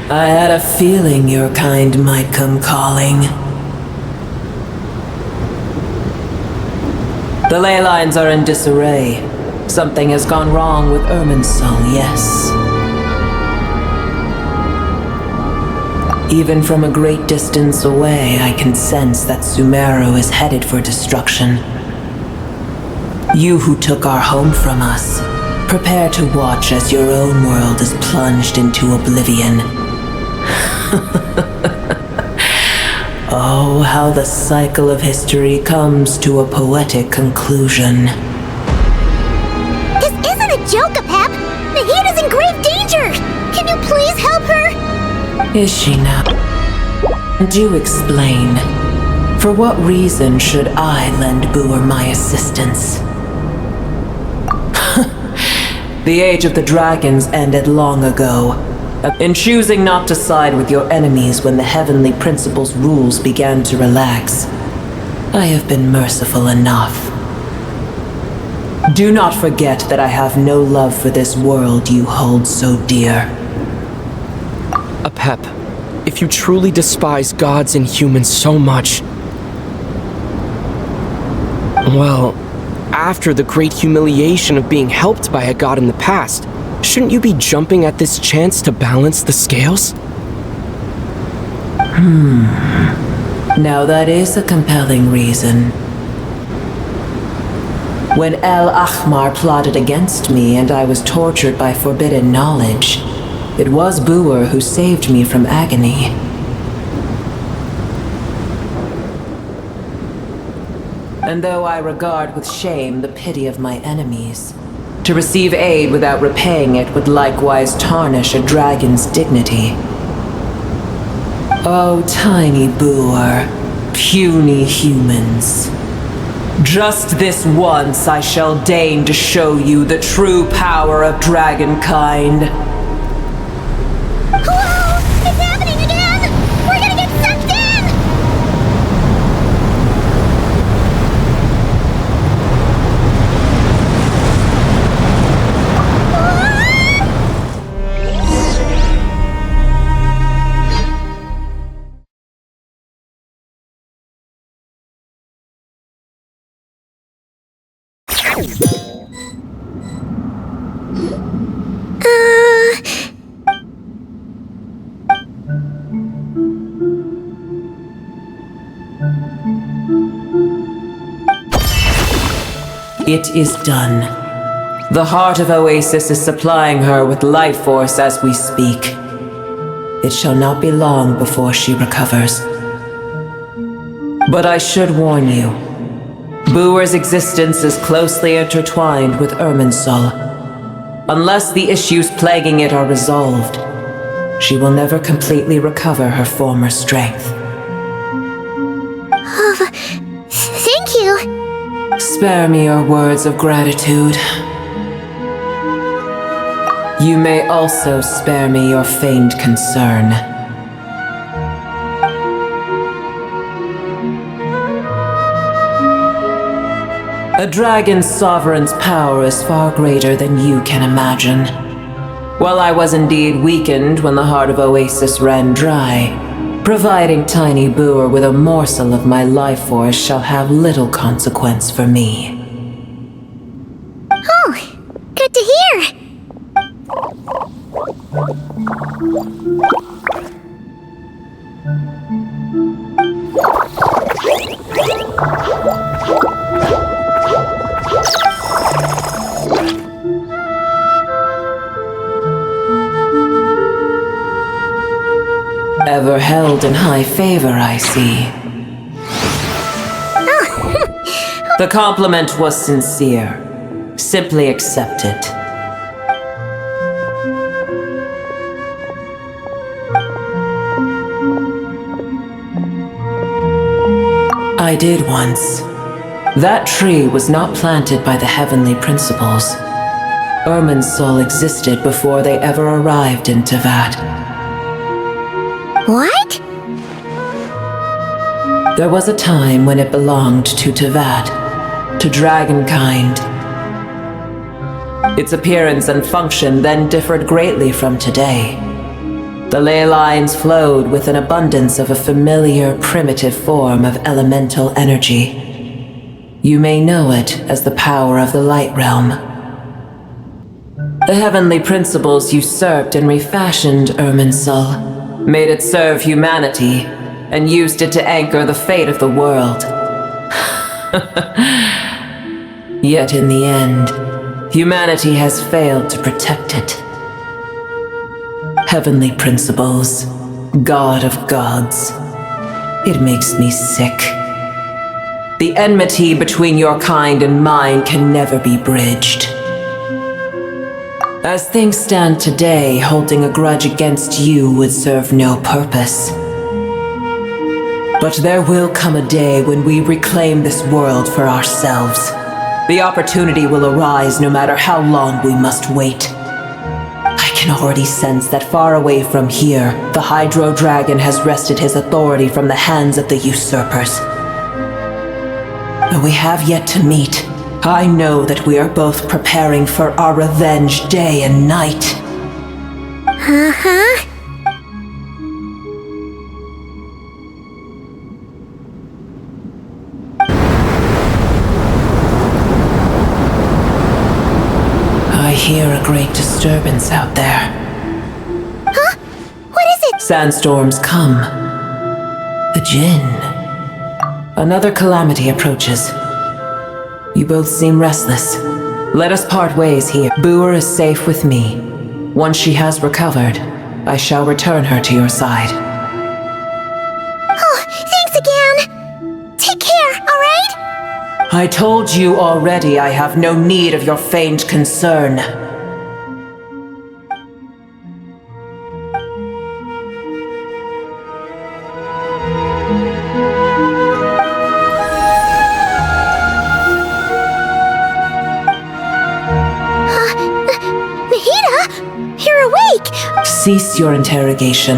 I had a feeling your kind might come calling. The ley lines are in disarray. Something has gone wrong with Irminsul, yes. Even from a great distance away, I can sense that Sumeru is headed for destruction. You who took our home from us, prepare to watch as your own world is plunged into oblivion. Oh, how the cycle of history comes to a poetic conclusion. This isn't a joke, Pep! The heat is in grave danger! Can you please help her? Is she now? Do explain. For what reason should I lend Boer my assistance? The age of the dragons ended long ago. In choosing not to side with your enemies when the heavenly principles' rules began to relax, I have been merciful enough. Do not forget that I have no love for this world you hold so dear. Apep, if you truly despise gods and humans so much, well, after the great humiliation of being helped by a god in the past, shouldn't you be jumping at this chance to balance the scales? Now that is a compelling reason. When El Ahmar plotted against me and I was tortured by forbidden knowledge, it was Boer who saved me from agony. And though I regard with shame the pity of my enemies, to receive aid without repaying it would likewise tarnish a dragon's dignity. Oh, tiny Boer, puny humans. Just this once I shall deign to show you the true power of dragonkind. Hello! It's happening again! We're gonna get sucked in! It is done. The heart of Oasis is supplying her with life force as we speak. It shall not be long before she recovers. But I should warn you, Boer's existence is closely intertwined with Irminsul. Unless the issues plaguing it are resolved, she will never completely recover her former strength. Thank you. Spare me your words of gratitude. You may also spare me your feigned concern. A dragon's sovereign's power is far greater than you can imagine. While I was indeed weakened when the heart of Oasis ran dry, providing tiny Boer with a morsel of my life force shall have little consequence for me. Oh, good to hear. Ever held in high favor, I see. The compliment was sincere. Simply accept it. I did once. That tree was not planted by the heavenly principles. Irminsul existed before they ever arrived in Tevat. What? There was a time when it belonged to Tevat, to dragonkind. Its appearance and function then differed greatly from today. The ley lines flowed with an abundance of a familiar, primitive form of elemental energy. You may know it as the power of the Light Realm. The heavenly principles usurped and refashioned Irminsul, made it serve humanity, and used it to anchor the fate of the world. Yet in the end, humanity has failed to protect it. Heavenly principles, God of gods. It makes me sick. The enmity between your kind and mine can never be bridged. As things stand today, holding a grudge against you would serve no purpose. But there will come a day when we reclaim this world for ourselves. The opportunity will arise no matter how long we must wait. I can already sense that far away from here, the Hydro Dragon has wrested his authority from the hands of the usurpers. Though we have yet to meet, I know that we are both preparing for our revenge day and night. Uh-huh. I hear a great disturbance out there. Huh? What is it? Sandstorms come. The Jinn. Another calamity approaches. You both seem restless. Let us part ways here. Boer is safe with me. Once she has recovered, I shall return her to your side. Oh, thanks again. Take care, all right? I told you already I have no need of your feigned concern. Cease your interrogation.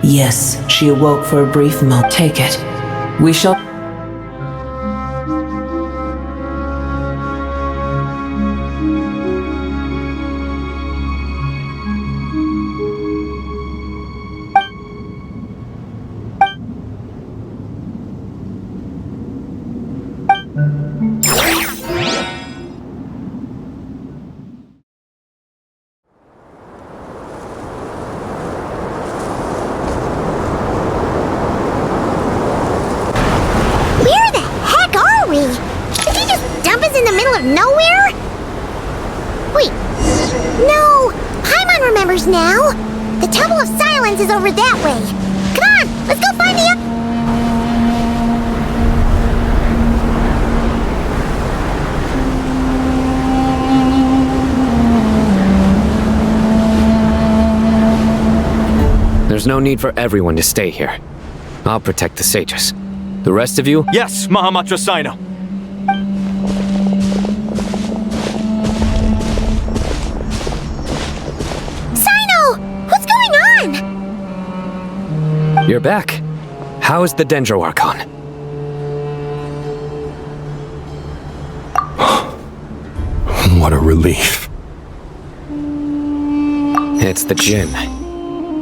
Yes, she awoke for a brief moment. Take it. We shall... Now? The Temple of Silence is over that way. Come on, let's go find the... There's no need for everyone to stay here. I'll protect the sages. The rest of you? Yes, Mahamatra Sino. You're back. How is the Dendro Archon? What a relief. It's the Jinn.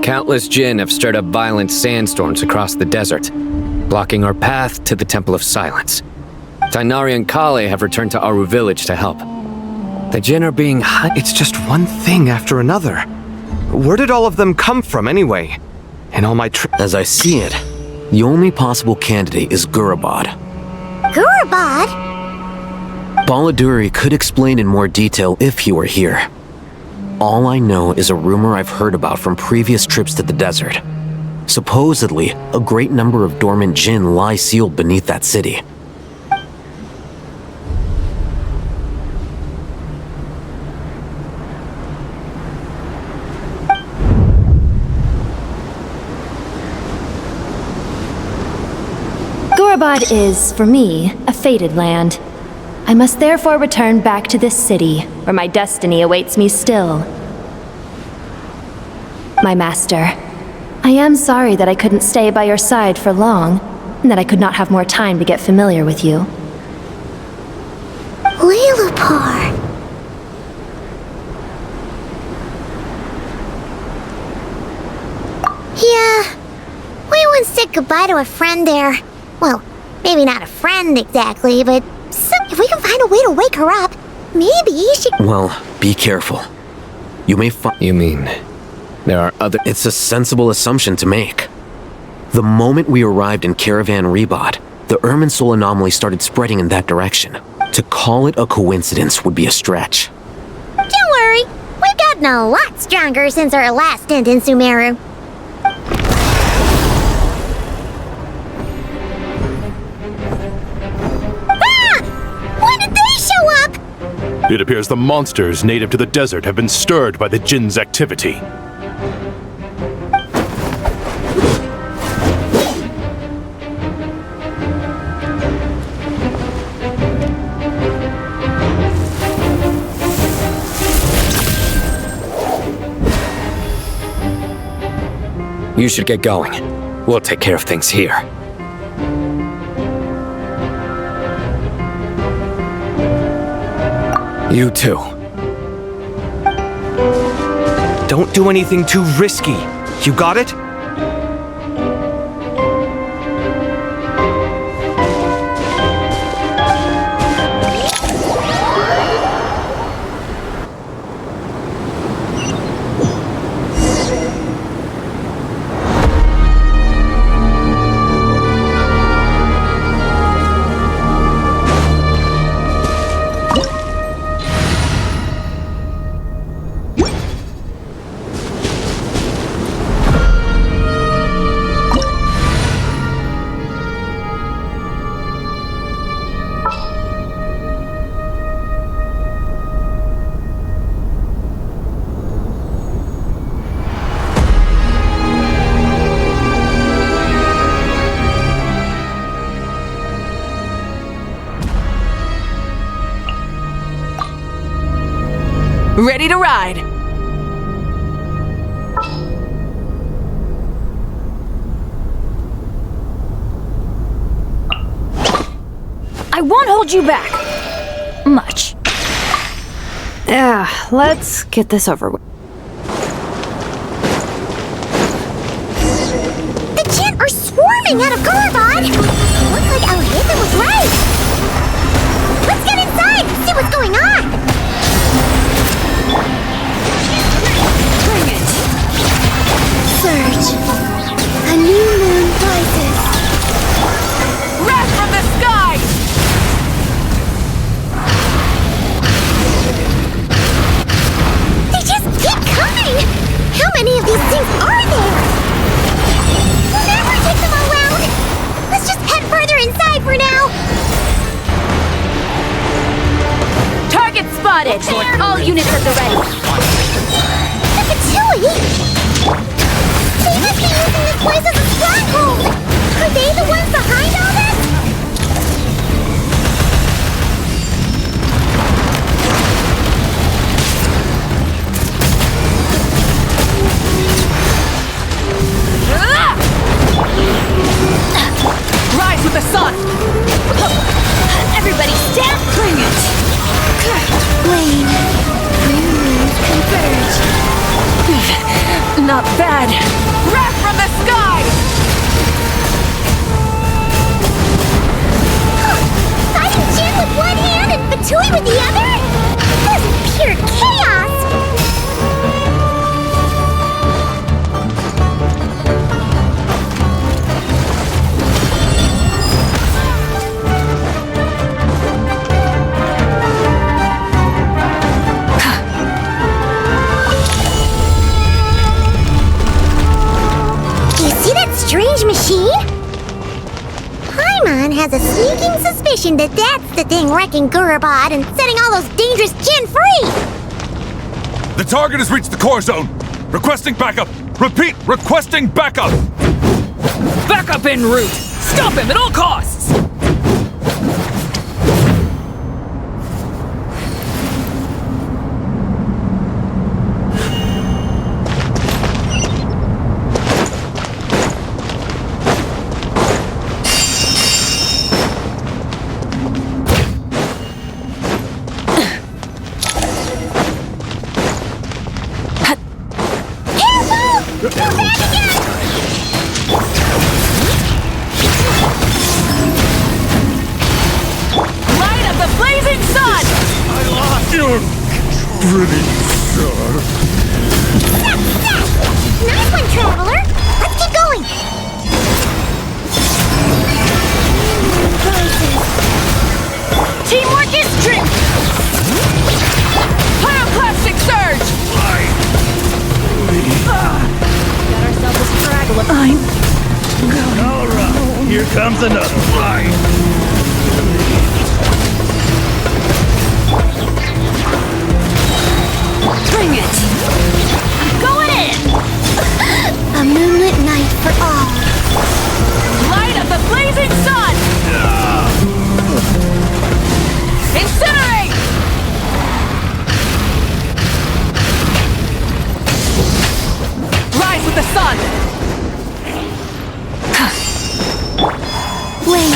Countless Jinn have stirred up violent sandstorms across the desert, blocking our path to the Temple of Silence. Tainari and Kale have returned to Aru village to help. The Jinn are being... It's just one thing after another. Where did all of them come from anyway? In all my As I see it, the only possible candidate is Gurabad. Gurabad? Baladuri could explain in more detail if he were here. All I know is a rumor I've heard about from previous trips to the desert. Supposedly, a great number of dormant Jinn lie sealed beneath that city. Gurabad is, for me, a fated land. I must therefore return back to this city, where my destiny awaits me still. My master, I am sorry that I couldn't stay by your side for long, and that I could not have more time to get familiar with you. Lilupar. Yeah, we once said goodbye to a friend there. Well, maybe not a friend exactly, but if we can find a way to wake her up, maybe she... Well, be careful. You may find... You mean... There are other... It's a sensible assumption to make. The moment we arrived in Caravan Rebot, the Irminsul anomaly started spreading in that direction. To call it a coincidence would be a stretch. Don't worry, we've gotten a lot stronger since our last stint in Sumeru. When did they show up? It appears the monsters native to the desert have been stirred by the Jinn's activity. You should get going. We'll take care of things here. You too. Don't do anything too risky. You got it? Ready to ride! I won't hold you back. Much. Let's get this over with. The Jinn are swarming out of Gurabad! Looks like Alhaitha was right! Let's get inside and see what's going on! Bring it! Surge. A new moon rises. Wrath from the sky! They just keep coming! How many of these things are there? We'll never take them all out! Let's just head further inside for now! Target spotted! All units at the ready. The Fatui! They must be using this place as a stronghold! Are they the ones behind all this? Rise with the sun! Everybody stand! Bring it! Flame. New moons converge. Not bad! Wrath from the sky! Fighting Jin with one hand and Fatui with the other? This is pure chaos! Strange machine? Paimon has a sneaking suspicion that that's the thing wrecking Gurabad and setting all those dangerous Jinn free! The target has reached the core zone! Requesting backup! Repeat, requesting backup! Backup en route! Stop him at all costs! Pretty sure. couple of... All right, here comes another fly. Bring it! I'm going in! A moonlit night for all. Light of the blazing sun! Incinerate! Rise with the sun! Wait.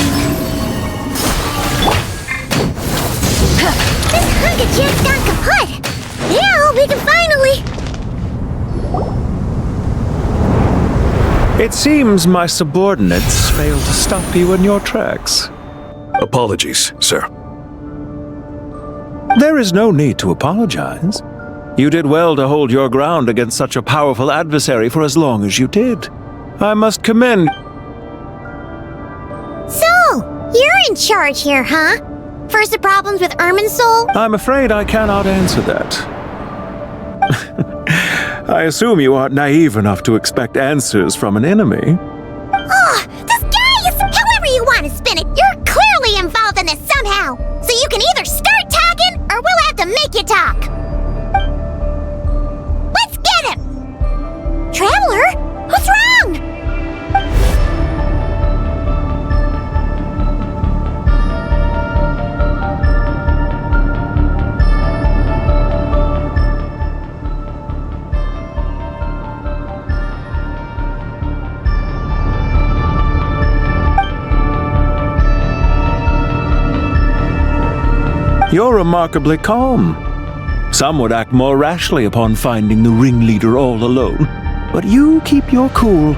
This hunk of just gone kaput! Now we can finally... It seems my subordinates failed to stop you in your tracks. Apologies, sir. There is no need to apologize. You did well to hold your ground against such a powerful adversary for as long as you did. I must commend... So, you're in charge here, huh? First the problems with Irminsul? I'm afraid I cannot answer that. I assume you aren't naive enough to expect answers from an enemy. Oh, this guy is... However you want to spin it, you're clearly involved in this somehow. So you can either start talking, or we'll have to make you talk. Let's get him! Traveler? What's wrong? You're remarkably calm. Some would act more rashly upon finding the ringleader all alone. But you keep your cool.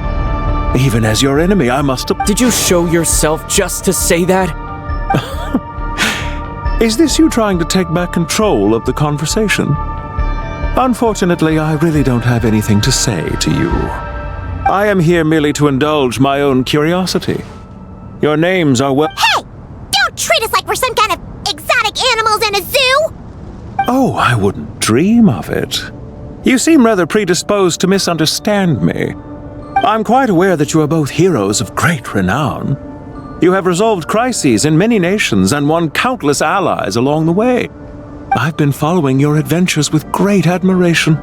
Even as your enemy, I must have... Did you show yourself just to say that? Is this you trying to take back control of the conversation? Unfortunately, I really don't have anything to say to you. I am here merely to indulge my own curiosity. Your names are well... Hey! Don't treat us like we're some kind of exotic animals in a zoo! Oh, I wouldn't dream of it. You seem rather predisposed to misunderstand me. I'm quite aware that you are both heroes of great renown. You have resolved crises in many nations and won countless allies along the way. I've been following your adventures with great admiration.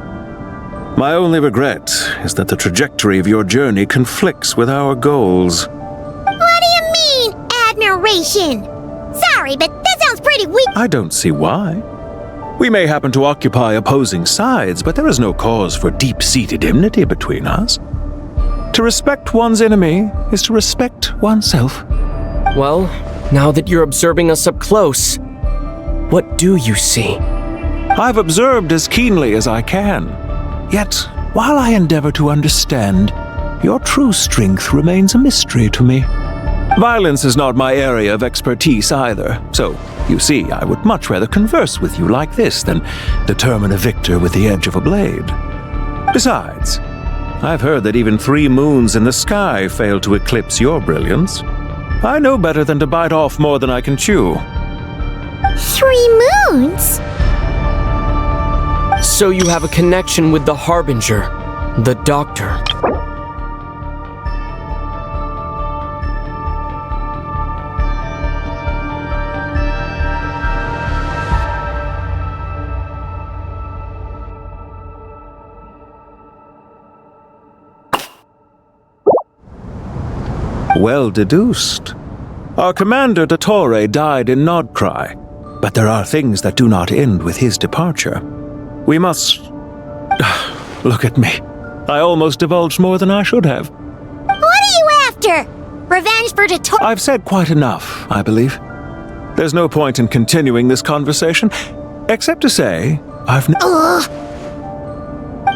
My only regret is that the trajectory of your journey conflicts with our goals. What do you mean, admiration? Sorry, but that sounds pretty weak. I don't see why. We may happen to occupy opposing sides, but there is no cause for deep-seated enmity between us. To respect one's enemy is to respect oneself. Well, now that you're observing us up close, what do you see? I've observed as keenly as I can. Yet, while I endeavor to understand, your true strength remains a mystery to me. Violence is not my area of expertise either, so, you see, I would much rather converse with you like this than determine a victor with the edge of a blade. Besides, I've heard that even 3 moons in the sky fail to eclipse your brilliance. I know better than to bite off more than I can chew. 3 moons? So you have a connection with the Harbinger, the Doctor. Well deduced. Our commander Dottore died in Nodcry, but there are things that do not end with his departure. We must... Look at me. I almost divulged more than I should have. What are you after? Revenge for Dottore? I've said quite enough, I believe. There's no point in continuing this conversation, except to say,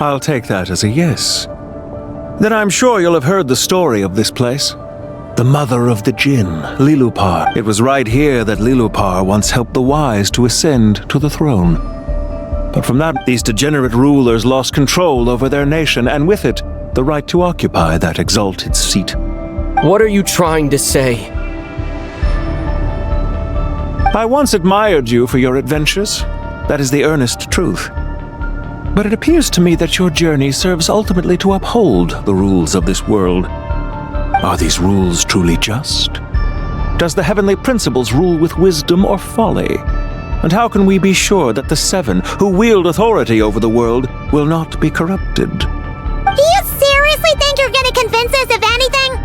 I'll take that as a yes. Then I'm sure you'll have heard the story of this place. The mother of the Jinn, Lilupar. It was right here that Lilupar once helped the wise to ascend to the throne. But from that, these degenerate rulers lost control over their nation, and with it, the right to occupy that exalted seat. What are you trying to say? I once admired you for your adventures. That is the earnest truth. But it appears to me that your journey serves ultimately to uphold the rules of this world. Are these rules truly just? Does the heavenly principles rule with wisdom or folly? And how can we be sure that the seven who wield authority over the world will not be corrupted? Do you seriously think you're gonna convince us of anything?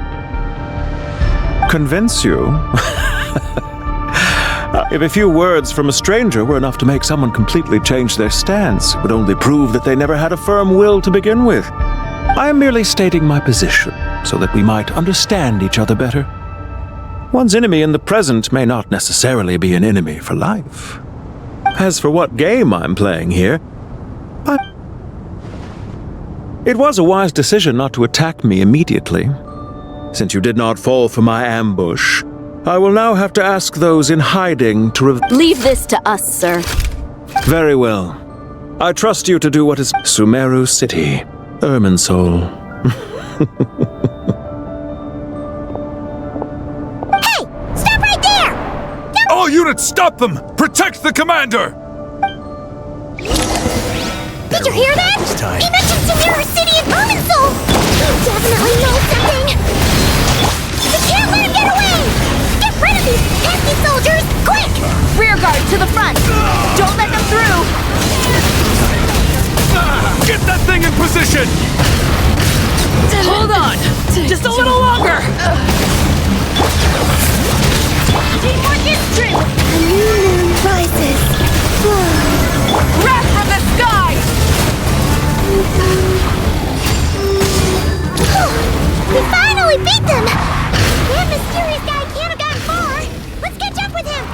Convince you? If a few words from a stranger were enough to make someone completely change their stance, it would only prove that they never had a firm will to begin with. I am merely stating my position, so that we might understand each other better. One's enemy in the present may not necessarily be an enemy for life. As for what game I'm playing here, it was a wise decision not to attack me immediately. Since you did not fall for my ambush, I will now have to ask those in hiding to Leave this to us, sir. Very well. I trust you to do what is Sumeru City, Irminsul. Hey! Stop right there! All units, stop them! Protect the commander! Did you hear that? He mentioned Sumeru City and Irminsul! He definitely knows something! We can't let him get away! Get rid of these pesky soldiers, quick! Rear guard to the front! Don't let them through! Get that thing in position! Hold on! Just a little longer! Teamwork is strength! A new moon rises. Wrath from the sky! We finally beat them! That mysterious guy can't have gotten far! Let's catch up with him!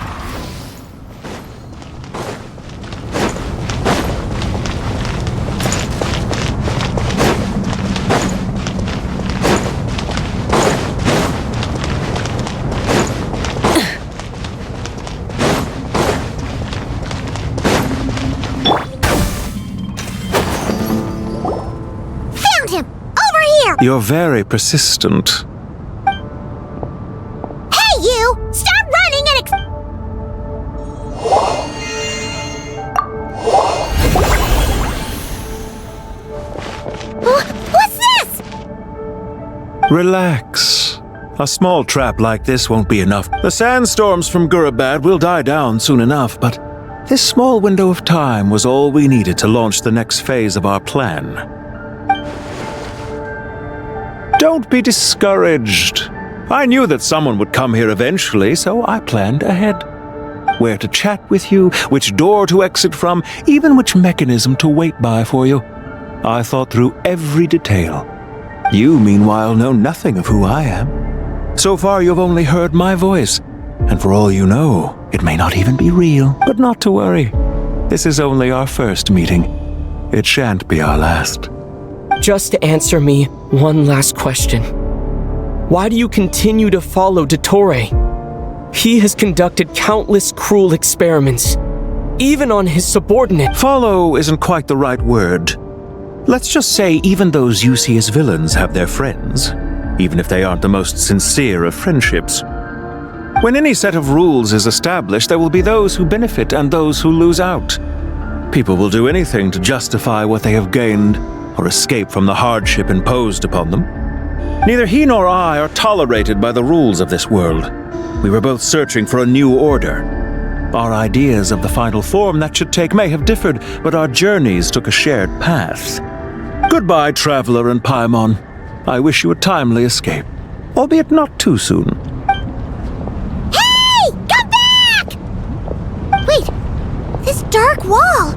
Found him! Over here! You're very persistent. Hey, you! Stop running and What's this? Relax. A small trap like this won't be enough. The sandstorms from Gurabad will die down soon enough, but this small window of time was all we needed to launch the next phase of our plan. Don't be discouraged. I knew that someone would come here eventually, so I planned ahead. Where to chat with you, which door to exit from, even which mechanism to wait by for you. I thought through every detail. You, meanwhile, know nothing of who I am. So far, you've only heard my voice, and for all you know, it may not even be real. But not to worry. This is only our first meeting. It shan't be our last. Just answer me one last question. Why do you continue to follow Dottore? He has conducted countless cruel experiments, even on his subordinate. Follow isn't quite the right word. Let's just say even those you see as villains have their friends, even if they aren't the most sincere of friendships. When any set of rules is established, there will be those who benefit and those who lose out. People will do anything to justify what they have gained or escape from the hardship imposed upon them. Neither he nor I are tolerated by the rules of this world. We were both searching for a new order. Our ideas of the final form that should take may have differed, but our journeys took a shared path. Goodbye, Traveler and Paimon. I wish you a timely escape, albeit not too soon. Hey! Come back! Wait, this dark wall.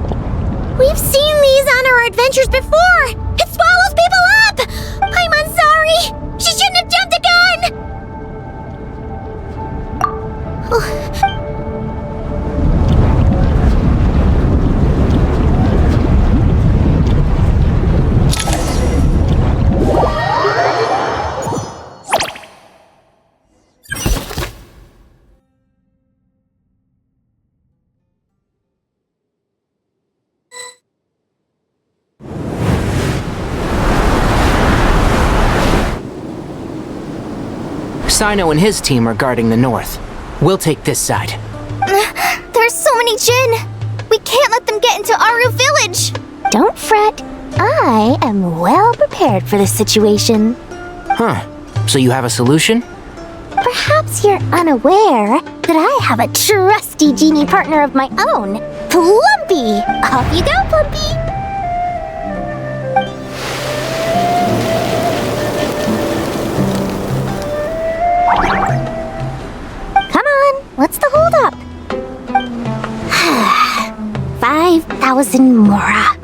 We've seen these on our adventures before. It swallows people up! I'm sorry. She shouldn't have jumped the gun! Sino and his team are guarding the north. We'll take this side. There's so many Jin! We can't let them get into Aru Village! Don't fret. I am well prepared for this situation. Huh. So you have a solution? Perhaps you're unaware that I have a trusty genie partner of my own, Plumpy. Off you go, Plumpy. Come on, what's the holdup? 5,000 mora.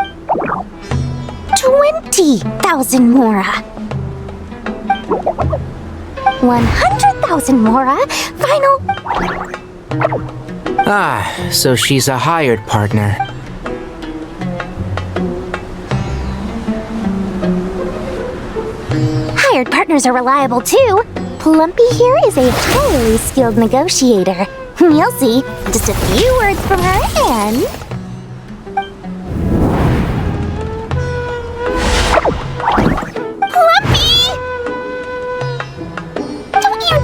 20,000 mora. 100,000 mora. Final. Ah, so she's a hired partner. Hired partners are reliable too. Plumpy here is a highly skilled negotiator. You'll see. Just a few words from her and...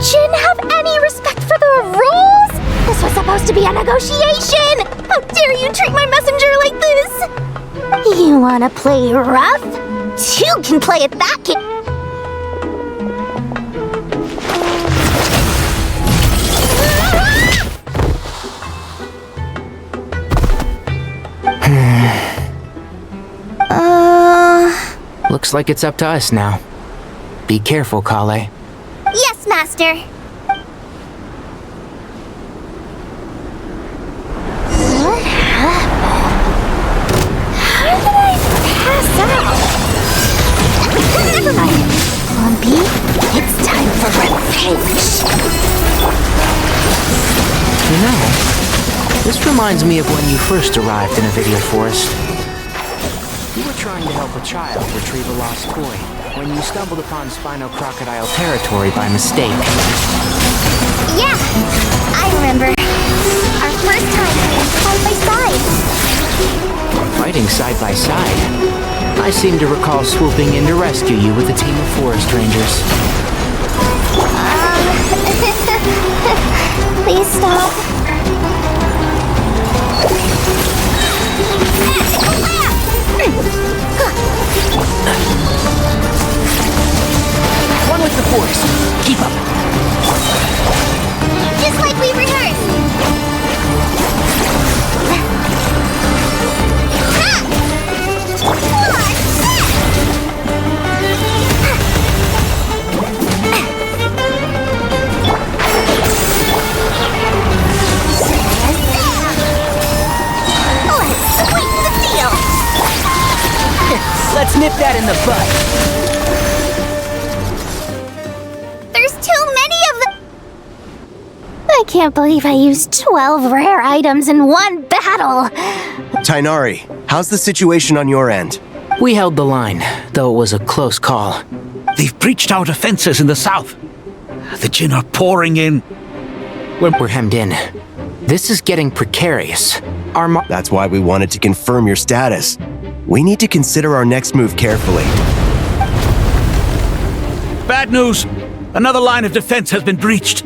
Jin have any respect for the rules? This was supposed to be a negotiation! How dare you treat my messenger like this? You wanna play rough? Two can play at that game. Looks like it's up to us now. Be careful, Kale. Yes, Master. What happened? How did I pass out? Never mind. Plumpy, it's time for revenge. You know, this reminds me of when you first arrived in a video forest. You were trying to help a child retrieve a lost toy when you stumbled upon Spino Crocodile territory by mistake. Yeah, I remember. Our first time side by side. Fighting side by side? I seem to recall swooping in to rescue you with a team of forest rangers. Please stop. One with the force. Keep up. Just like we rehearsed. Let's nip that in the bud. There's too many of them. I can't believe I used 12 rare items in one battle. Tainari, how's the situation on your end? We held the line, though it was a close call. They've breached our defenses in the south. The Jin are pouring in. We're hemmed in. This is getting precarious. That's why we wanted to confirm your status. We need to consider our next move carefully. Bad news! Another line of defense has been breached.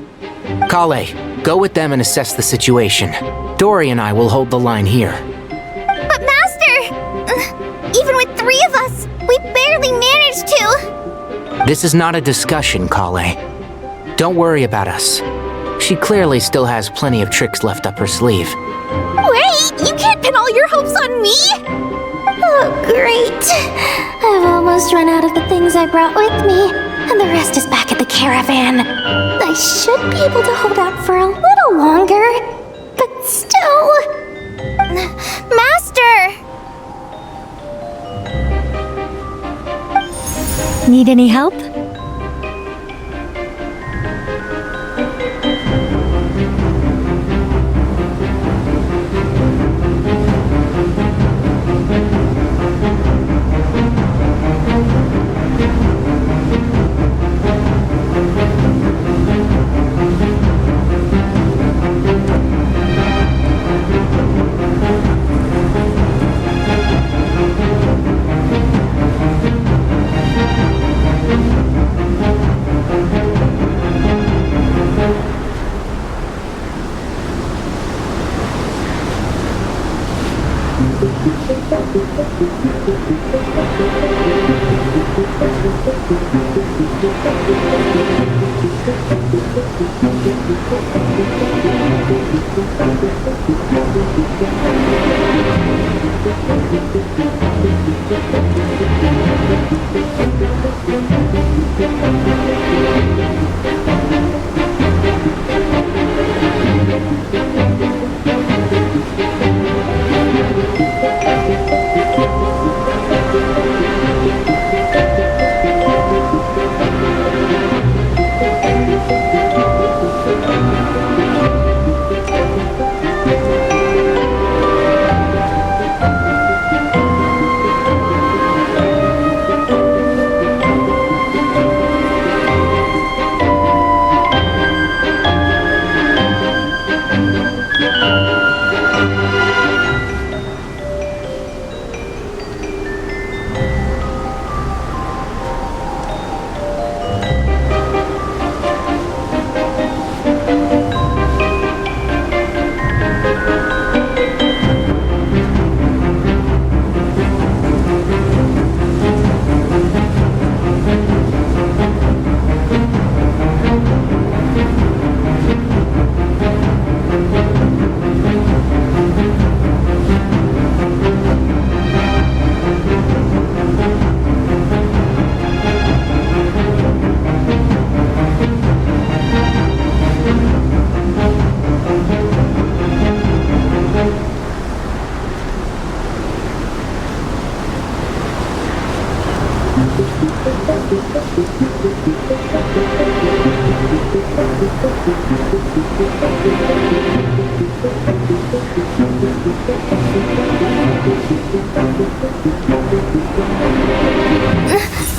Kale, go with them and assess the situation. Dory and I will hold the line here. But Master! Even with 3 of us, we barely managed to. This is not a discussion, Kale. Don't worry about us. She clearly still has plenty of tricks left up her sleeve. Wait, you can't pin all your hopes on me! Oh, great. I've almost run out of the things I brought with me, and the rest is back at the caravan. I should be able to hold out for a little longer, but still... Master! Need any help?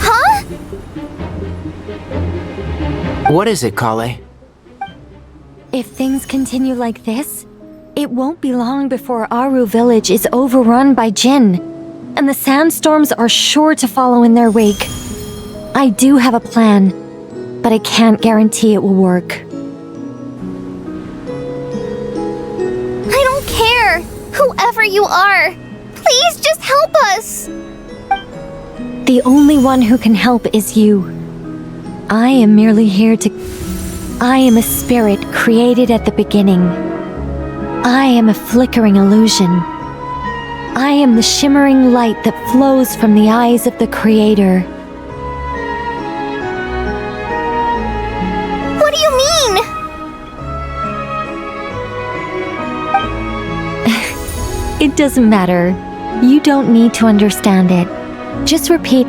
Huh? What is it, Kale? If things continue like this, it won't be long before Aru village is overrun by Jinn, and the sandstorms are sure to follow in their wake. I do have a plan, but I can't guarantee it will work. I don't care! Whoever you are! Please just help us! The only one who can help is you. I am merely here to... I am a spirit created at the beginning. I am a flickering illusion. I am the shimmering light that flows from the eyes of the Creator. What do you mean? It doesn't matter. You don't need to understand it. Just repeat.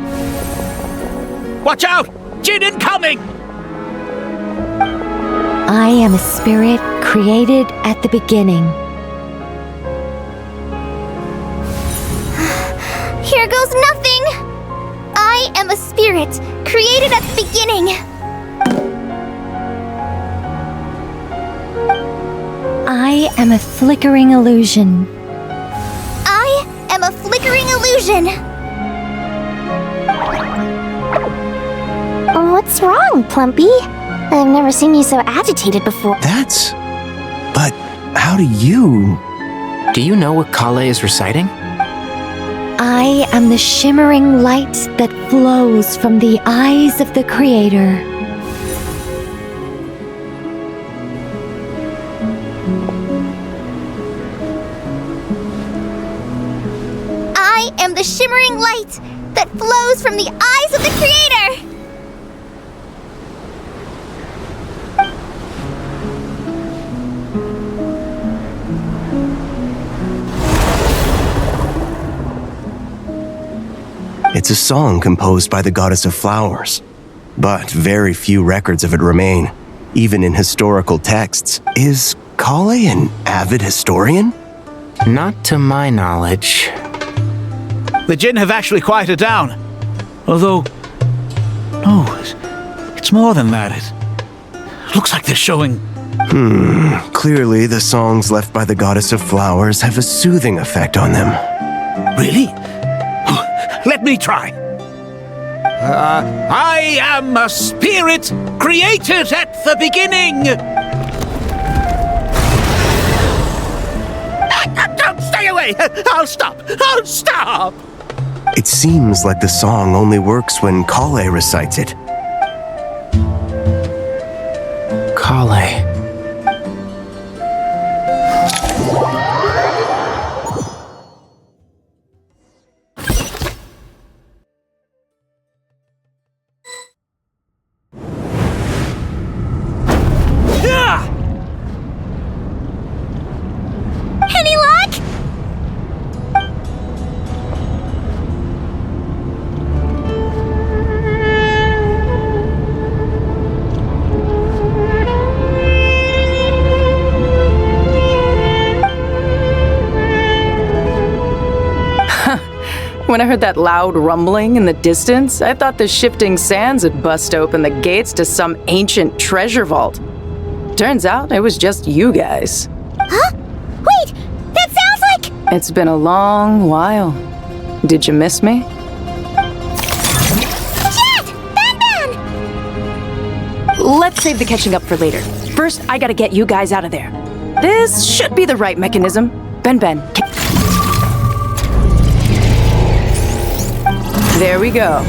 Watch out! Jinn incoming! I am a spirit created at the beginning. Here goes nothing! I am a spirit created at the beginning. I am a flickering illusion. I am a flickering illusion. What's wrong, Plumpy? I've never seen you so agitated before. But how do you... Do you know what Kale is reciting? I am the shimmering light that flows from the eyes of the Creator. I am the shimmering light that flows from the eyes of the Creator! It's a song composed by the goddess of flowers, but very few records of it remain, even in historical texts. Is Kale an avid historian? Not to my knowledge. The Jinn have actually quieted down. Although... No, it's more than that. It looks like they're showing... Clearly, the songs left by the goddess of flowers have a soothing effect on them. Really? Let me try. I am a spirit created at the beginning. Don't stay away. I'll stop. Oh, stop! It seems like the song only works when Kale recites it. Kale. Any luck? When I heard that loud rumbling in the distance, I thought the shifting sands had bust open the gates to some ancient treasure vault. Turns out it was just you guys. Huh? Wait, that sounds like... It's been a long while. Did you miss me? Jet! Ben! Let's save the catching up for later. First, I gotta get you guys out of there. This should be the right mechanism. Ben. There we go.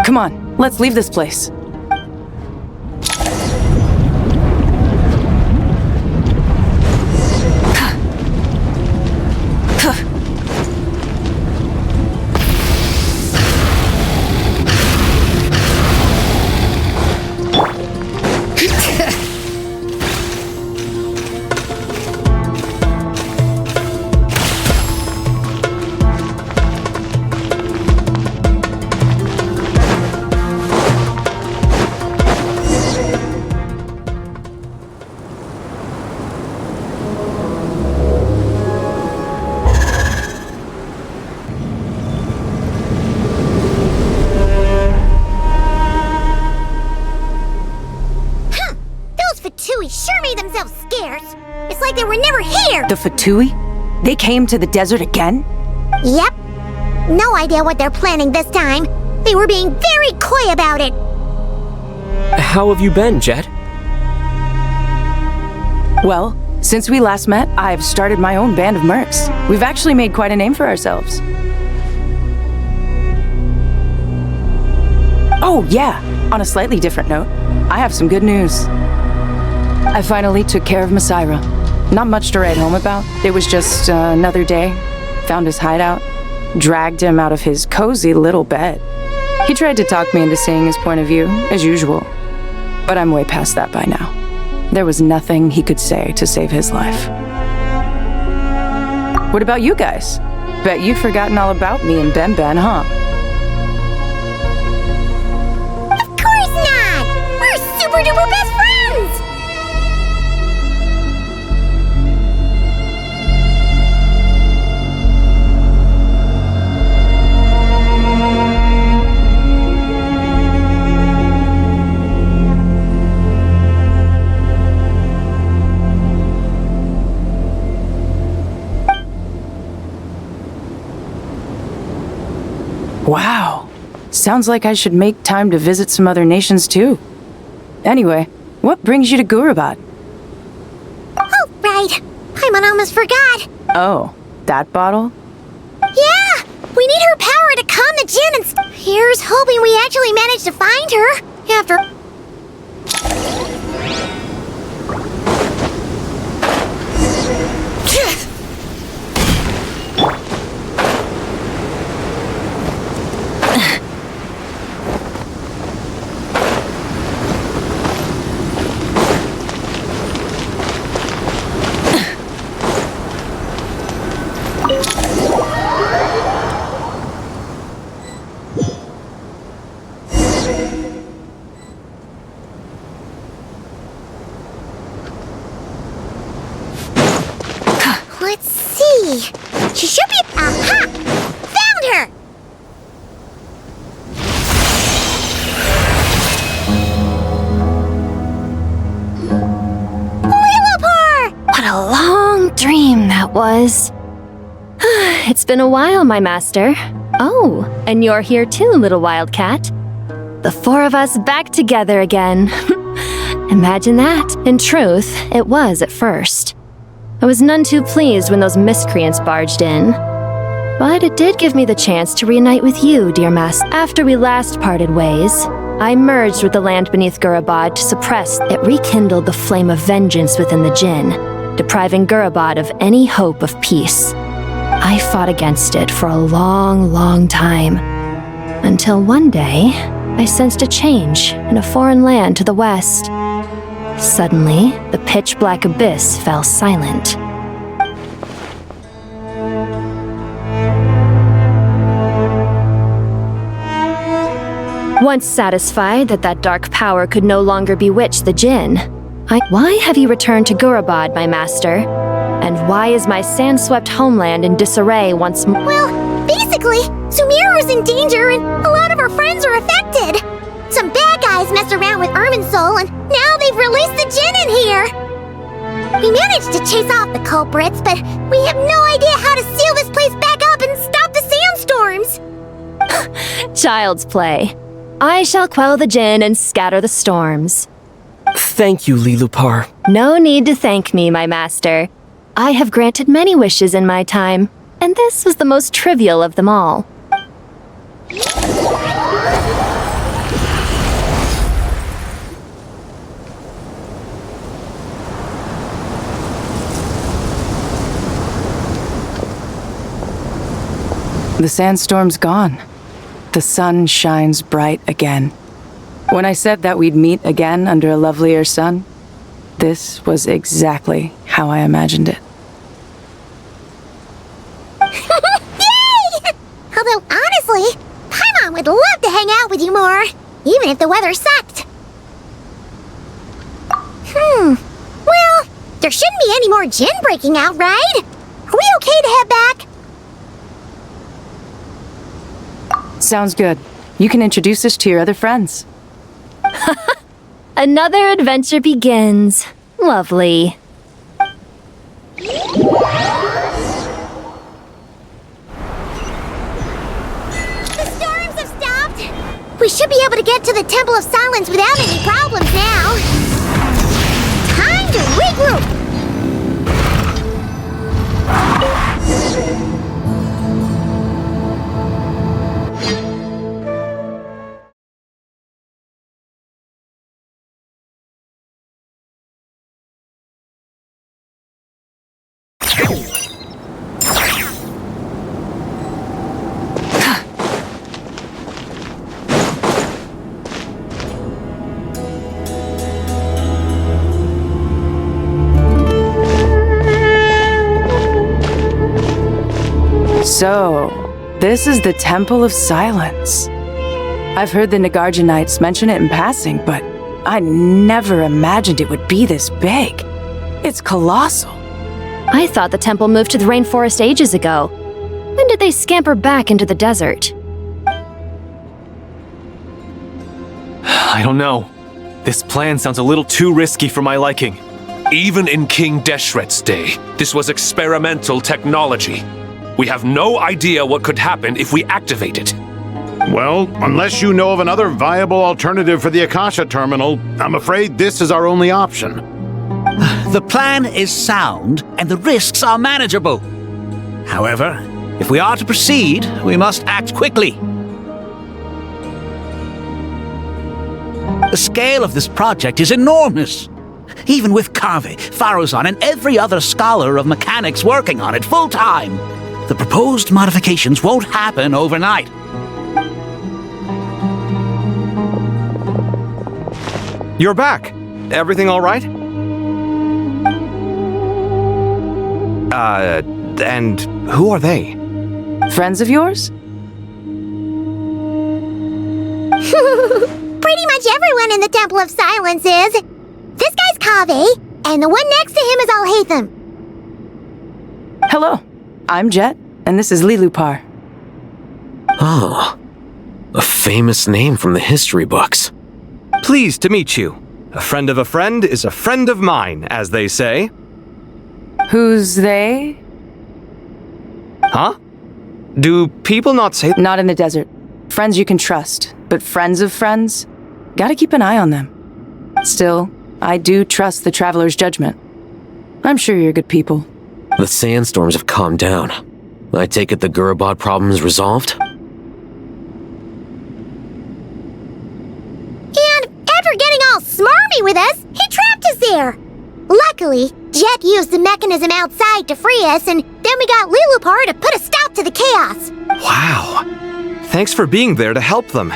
Come on, let's leave this place. The Fatui? They came to the desert again? Yep. No idea what they're planning this time. They were being very coy about it. How have you been, Jet? Well, since we last met, I've started my own band of mercs. We've actually made quite a name for ourselves. Oh, yeah. On a slightly different note, I have some good news. I finally took care of Masaira. Not much to write home about. It was just another day. Found his hideout. Dragged him out of his cozy little bed. He tried to talk me into seeing his point of view, as usual. But I'm way past that by now. There was nothing he could say to save his life. What about you guys? Bet you've forgotten all about me and Ben, huh? Of course not! We're super duper best friends! Wow. Sounds like I should make time to visit some other nations too. Anyway, what brings you to Gurabat? Oh, right. Paimon almost forgot. Oh, that bottle? Yeah! We need her power to calm the Jinn and... Here's hoping we actually manage to find her. After... Let's see. She should be... Aha! Found her! What a long dream that was. It's been a while, my master. Oh, and you're here too, little wildcat. The four of us back together again. Imagine that. In truth, it was at first. I was none too pleased when those miscreants barged in. But it did give me the chance to reunite with you, dear master. After we last parted ways, I merged with the land beneath Gurabad to suppress. It rekindled the flame of vengeance within the Jinn, depriving Gurabad of any hope of peace. I fought against it for a long, long time. Until one day, I sensed a change in a foreign land to the west. Suddenly, the pitch-black abyss fell silent. Once satisfied that that dark power could no longer bewitch the Jinn, Why have you returned to Gurabad, my master? And why is my sand-swept homeland in disarray once more? Well, basically, Sumeru is in danger and a lot of our friends are affected. Some bad guys messed around with Irminsul and now they've released the Jinn in here. We managed to chase off the culprits, but we have no idea how to seal this place back up and stop the sandstorms. Child's play. I shall quell the Jinn and scatter the storms. Thank you, Lilupar. No need to thank me, my master. I have granted many wishes in my time, and this was the most trivial of them all. The sandstorm's gone. The sun shines bright again. When I said that we'd meet again under a lovelier sun, this was exactly how I imagined it. Yay! Although, honestly, Paimon would love to hang out with you more, even if the weather sucked. Well, there shouldn't be any more Jinn breaking out, right? Are we okay to head back? Sounds good. You can introduce us to your other friends. Another adventure begins. Lovely. The storms have stopped. We should be able to get to the Temple of Silence without any problems now. Time to regroup. So, this is the Temple of Silence. I've heard the Nagarjanites mention it in passing, but I never imagined it would be this big. It's colossal. I thought the temple moved to the rainforest ages ago. When did they scamper back into the desert? I don't know. This plan sounds a little too risky for my liking. Even in King Deshret's day, this was experimental technology. We have no idea what could happen if we activate it. Well, unless you know of another viable alternative for the Akasha terminal, I'm afraid this is our only option. The plan is sound, and the risks are manageable. However, if we are to proceed, we must act quickly. The scale of this project is enormous. Even with Kave, Faruzan, and every other scholar of mechanics working on it full-time, the proposed modifications won't happen overnight. You're back. Everything all right? And who are they? Friends of yours? Pretty much everyone in the Temple of Silence is. This guy's Kave, and the one next to him is Alhaitham. Hello, I'm Jet, and this is Lilupar. Oh, a famous name from the history books. Pleased to meet you. A friend of a friend is a friend of mine, as they say. Who's they? Huh? Do people not say— Not in the desert. Friends you can trust. but friends of friends, gotta keep an eye on them. Still, I do trust the Traveler's judgment. I'm sure you're good people. The sandstorms have calmed down. I take it the Gurabot problem is resolved? And after getting all smarmy with us, he trapped us there. Luckily, Jet used the mechanism outside to free us, and then we got Lilupar to put a stop to the chaos. Wow. Thanks for being there to help them.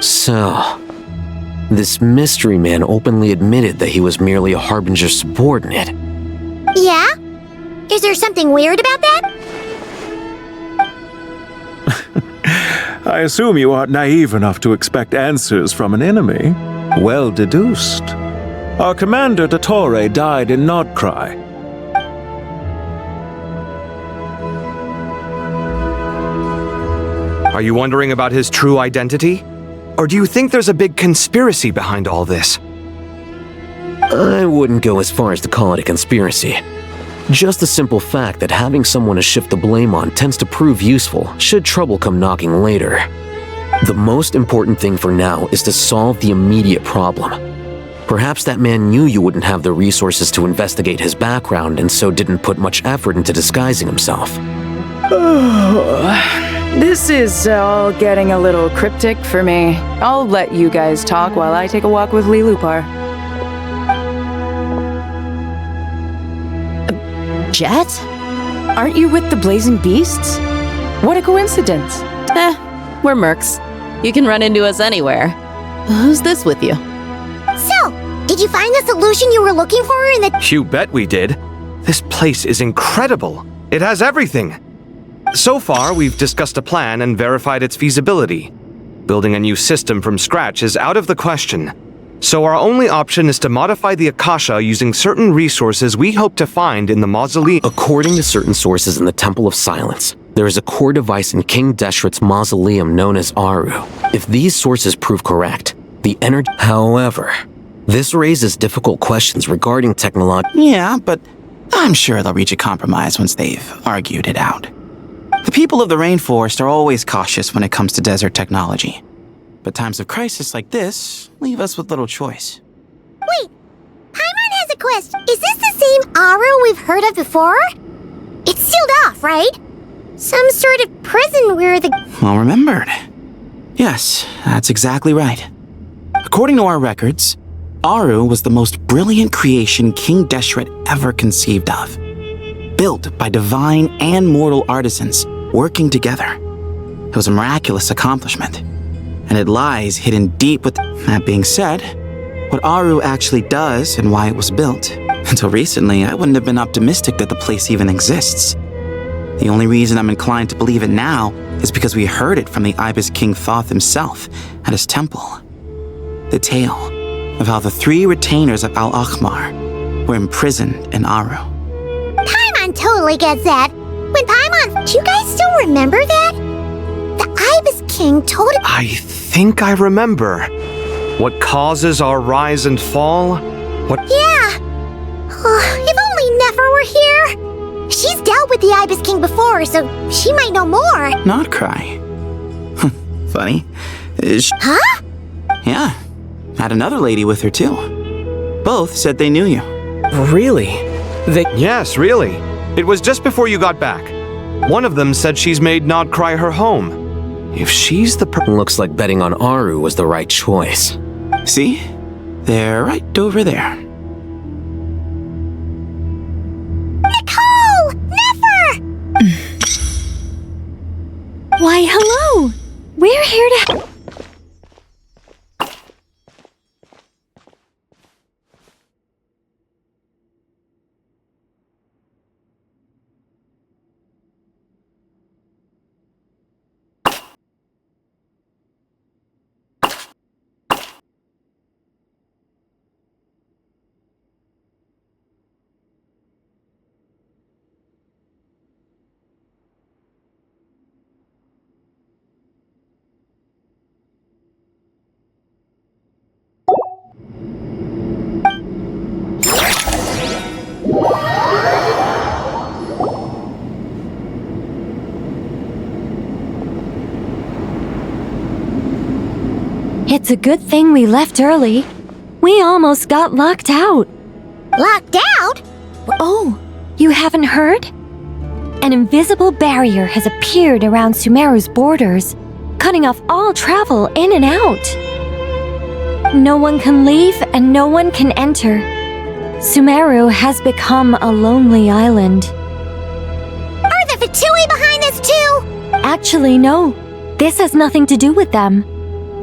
So, this mystery man openly admitted that he was merely a Harbinger subordinate. Yeah? Is there something weird about that? I assume you aren't naive enough to expect answers from an enemy. Well deduced. Our commander, Dottore, died in Nodcry. Are you wondering about his true identity? Or do you think there's a big conspiracy behind all this? I wouldn't go as far as to call it a conspiracy. Just the simple fact that having someone to shift the blame on tends to prove useful should trouble come knocking later. The most important thing for now is to solve the immediate problem. Perhaps that man knew you wouldn't have the resources to investigate his background and so didn't put much effort into disguising himself. This is all getting a little cryptic for me. I'll let you guys talk while I take a walk with Lilupar. Jet? Aren't you with the Blazing Beasts? What a coincidence. We're mercs. You can run into us anywhere. Who's this with you? So, did you find the solution you were looking for in the— You bet we did. This place is incredible. It has everything. So far, we've discussed a plan and verified its feasibility. Building a new system from scratch is out of the question. So our only option is to modify the Akasha using certain resources we hope to find in the mausoleum. According to certain sources in the Temple of Silence, there is a core device in King Deshret's mausoleum known as Aru. If these sources prove correct, the energy— However, this raises difficult questions regarding technology. Yeah, but I'm sure they'll reach a compromise once they've argued it out. The people of the rainforest are always cautious when it comes to desert technology. But times of crisis like this leave us with little choice. Wait, Paimon has a question. Is this the same Aru we've heard of before? It's sealed off, right? Some sort of prison where the— Well remembered. Yes, that's exactly right. According to our records, Aru was the most brilliant creation King Deshret ever conceived of. Built by divine and mortal artisans working together. It was a miraculous accomplishment. And it lies hidden deep with— That being said, what Aru actually does and why it was built. Until recently, I wouldn't have been optimistic that the place even exists. The only reason I'm inclined to believe it now is because we heard it from the Ibis King Thoth himself at his temple. The tale of how the 3 retainers of Al-Akhmar were imprisoned in Aru. Paimon totally gets that. When Paimon— Do you guys still remember that? The Ibis King told— I think I remember. What causes our rise and fall? What— Yeah! If only Nefer were here! She's dealt with the Ibis King before, so she might know more. Not cry. Funny. Huh? Yeah. Had another lady with her too. Both said they knew you. Really? Yes, really. It was just before you got back. One of them said she's made Nodcry her home. If she's the Looks like betting on Aru was the right choice. See? They're right over there. Nicole! Nefer! Why, hello! We're here to— It's a good thing we left early. We almost got locked out. Locked out? Oh, you haven't heard? An invisible barrier has appeared around Sumeru's borders, cutting off all travel in and out. No one can leave and no one can enter. Sumeru has become a lonely island. Are the Fatui behind this too? Actually, no. This has nothing to do with them.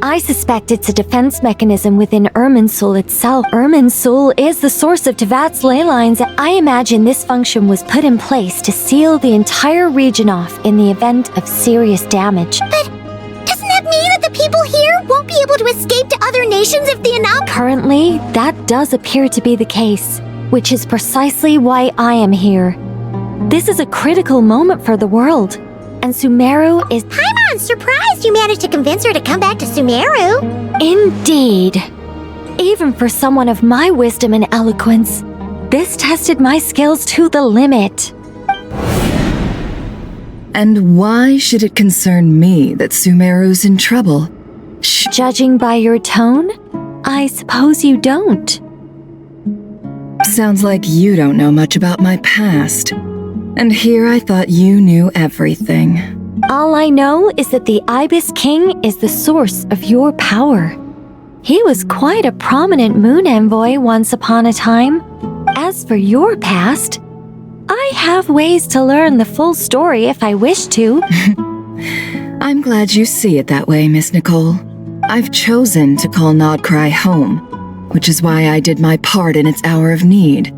I suspect it's a defense mechanism within Irminsul itself. Irminsul is the source of Tevat's ley lines. I imagine this function was put in place to seal the entire region off in the event of serious damage. But doesn't that mean that the people here won't be able to escape to other nations if the anomaly— Currently, that does appear to be the case, which is precisely why I am here. This is a critical moment for the world, and Sumeru is— Paimon's surprised you managed to convince her to come back to Sumeru. Indeed. Even for someone of my wisdom and eloquence, this tested my skills to the limit. And why should it concern me that Sumeru's in trouble? Judging by your tone, I suppose you don't. Sounds like you don't know much about my past. And here I thought you knew everything. All I know is that the Ibis King is the source of your power. He was quite a prominent moon envoy once upon a time. As for your past, I have ways to learn the full story if I wish to. I'm glad you see it that way, Miss Nicole. I've chosen to call Nodcry home, which is why I did my part in its hour of need.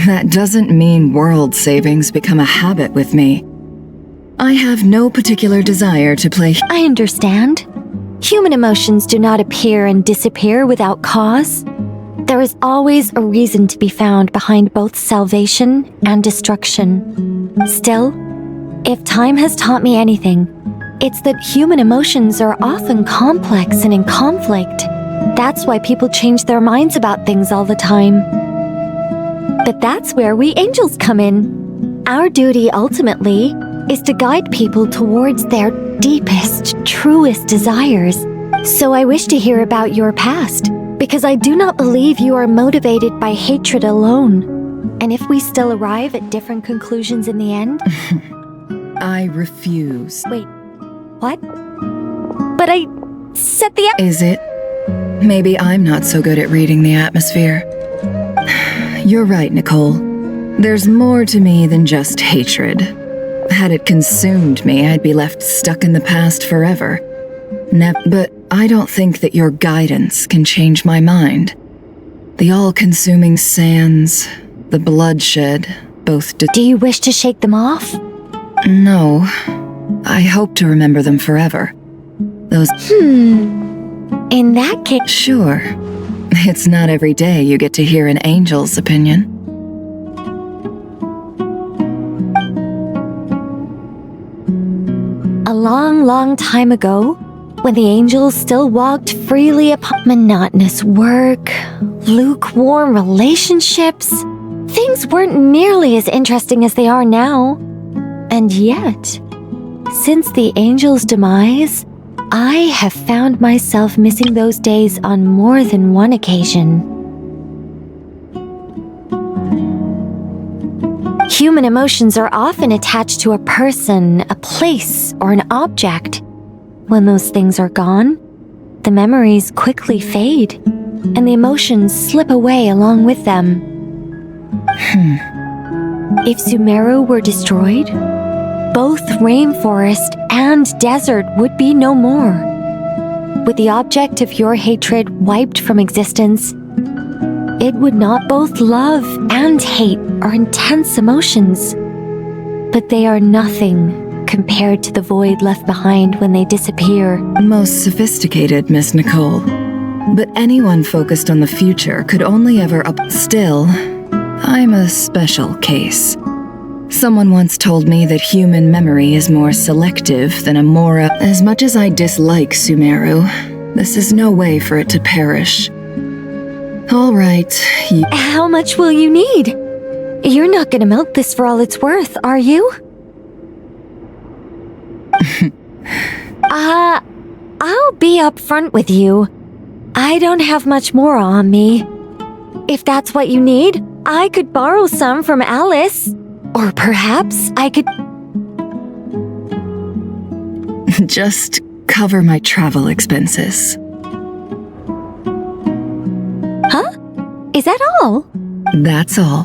That doesn't mean world savings become a habit with me. I have no particular desire to play— I understand. Human emotions do not appear and disappear without cause. There is always a reason to be found behind both salvation and destruction. Still, if time has taught me anything, it's that human emotions are often complex and in conflict. That's why people change their minds about things all the time. But that's where we angels come in. Our duty ultimately is to guide people towards their deepest, truest desires. So I wish to hear about your past, because I do not believe you are motivated by hatred alone. And if we still arrive at different conclusions in the end— I refuse. Wait, what? But I set the— Is it? Maybe I'm not so good at reading the atmosphere. You're right, Nicole. There's more to me than just hatred. Had it consumed me, I'd be left stuck in the past forever. But I don't think that your guidance can change my mind. The all-consuming sands, the bloodshed, both— Do you wish to shake them off? No. I hope to remember them forever. Those— In that case— Sure. It's not every day you get to hear an angel's opinion. A long, long time ago, when the angels still walked freely upon monotonous work, lukewarm relationships, things weren't nearly as interesting as they are now. And yet, since the angels' demise, I have found myself missing those days on more than one occasion. Human emotions are often attached to a person, a place, or an object. When those things are gone, the memories quickly fade, and the emotions slip away along with them. If Sumeru were destroyed, both rainforest and desert would be no more. With the object of your hatred wiped from existence, it would not— Both love and hate are intense emotions, but they are nothing compared to the void left behind when they disappear. Most sophisticated, Miss Nicole. But anyone focused on the future could only ever— Still, I'm a special case. Someone once told me that human memory is more selective than Amora. As much as I dislike Sumeru, this is no way for it to perish. All right, How much will you need? You're not gonna milk this for all it's worth, are you? I'll be upfront with you. I don't have much more on me. If that's what you need, I could borrow some from Alice. Or perhaps I could... Just cover my travel expenses. Huh? Is that all? That's all.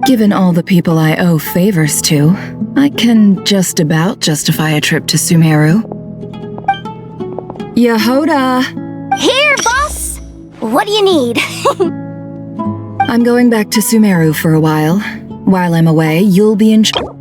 Given all the people I owe favors to, I can just about justify a trip to Sumeru. Yehoda! Here, boss! What do you need? I'm going back to Sumeru for a while. While I'm away, you'll be in charge.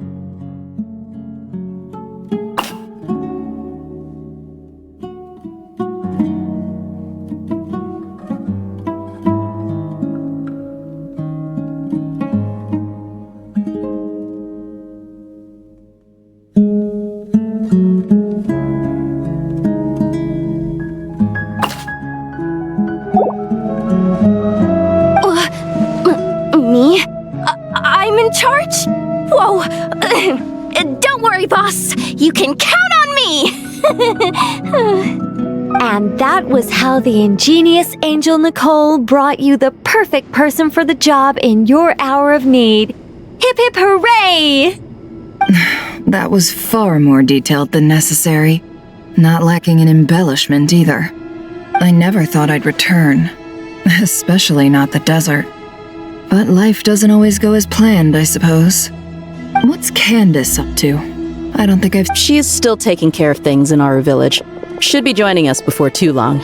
Me? I'm in charge? Whoa! Don't worry, boss. You can count on me! And that was how the ingenious Angel Nicole brought you the perfect person for the job in your hour of need. Hip hip hooray! That was far more detailed than necessary. Not lacking in embellishment either. I never thought I'd return. Especially not the desert. But life doesn't always go as planned, I suppose. What's Candace up to? I don't think I've... She is still taking care of things in our village. Should be joining us before too long.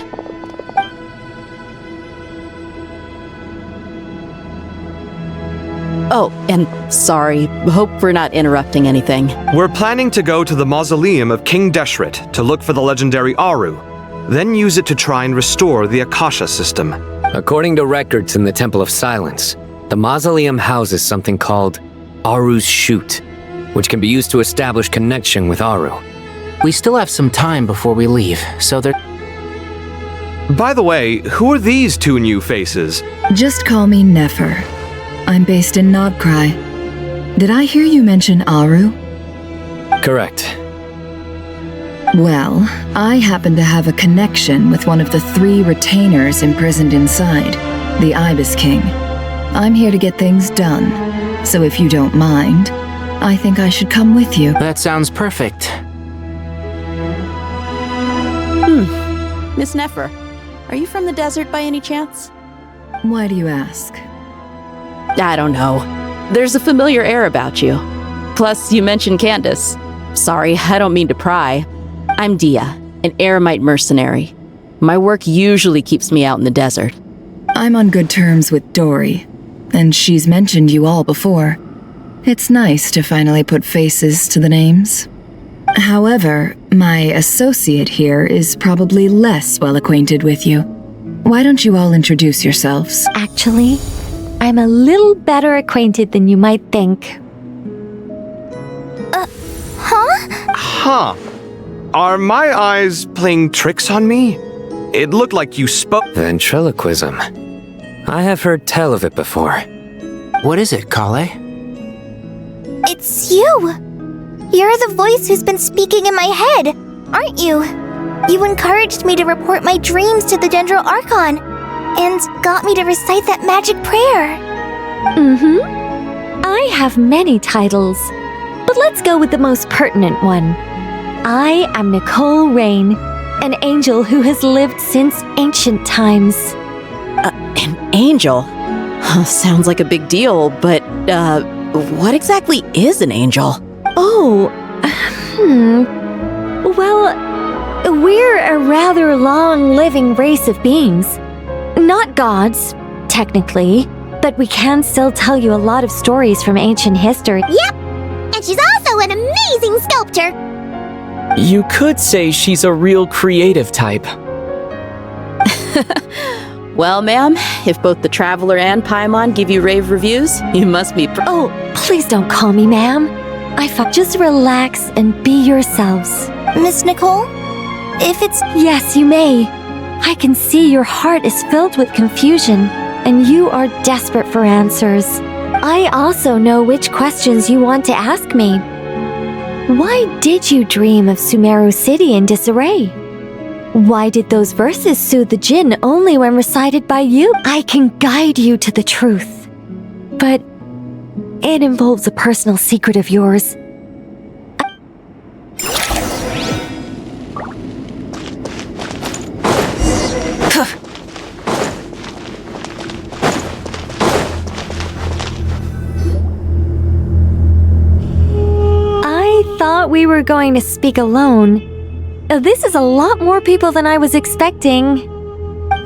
Oh, and sorry. Hope we're not interrupting anything. We're planning to go to the mausoleum of King Deshret to look for the legendary Aru, then use it to try and restore the Akasha system. According to records in the Temple of Silence, the mausoleum houses something called Aru's Chute, which can be used to establish connection with Aru. We still have some time before we leave, so there... By the way, who are these two new faces? Just call me Nefer. I'm based in Nogcry. Did I hear you mention Aru? Correct. Well, I happen to have a connection with one of the 3 retainers imprisoned inside, the Ibis King. I'm here to get things done, so if you don't mind, I think I should come with you. That sounds perfect. Miss Nefer, are you from the desert by any chance? Why do you ask? I don't know. There's a familiar air about you. Plus, you mentioned Candace. Sorry, I don't mean to pry. I'm Dia, an Eremite mercenary. My work usually keeps me out in the desert. I'm on good terms with Dory, and she's mentioned you all before. It's nice to finally put faces to the names. However, my associate here is probably less well acquainted with you. Why don't you all introduce yourselves? Actually, I'm a little better acquainted than you might think. Huh? Are my eyes playing tricks on me? It looked like you spoke... Ventriloquism. I have heard tell of it before. What is it, Kale? It's you! You're the voice who's been speaking in my head, aren't you? You encouraged me to report my dreams to the Dendro Archon, and got me to recite that magic prayer. I have many titles, but let's go with the most pertinent one. I am Nicole Rain, an angel who has lived since ancient times. An angel? Sounds like a big deal, but, what exactly is an angel? Oh, well, we're a rather long-living race of beings. Not gods, technically, but we can still tell you a lot of stories from ancient history. Yep! And she's also an amazing sculptor! You could say she's a real creative type. Well, ma'am, if both the Traveler and Paimon give you rave reviews, you must be Oh, please don't call me ma'am. Just relax and be yourselves. Miss Nicole? If it's... Yes, you may. I can see your heart is filled with confusion, and you are desperate for answers. I also know which questions you want to ask me. Why did you dream of Sumeru City in disarray? Why did those verses soothe the jinn only when recited by you? I can guide you to the truth, but it involves a personal secret of yours. I thought we were going to speak alone. This is a lot more people than I was expecting.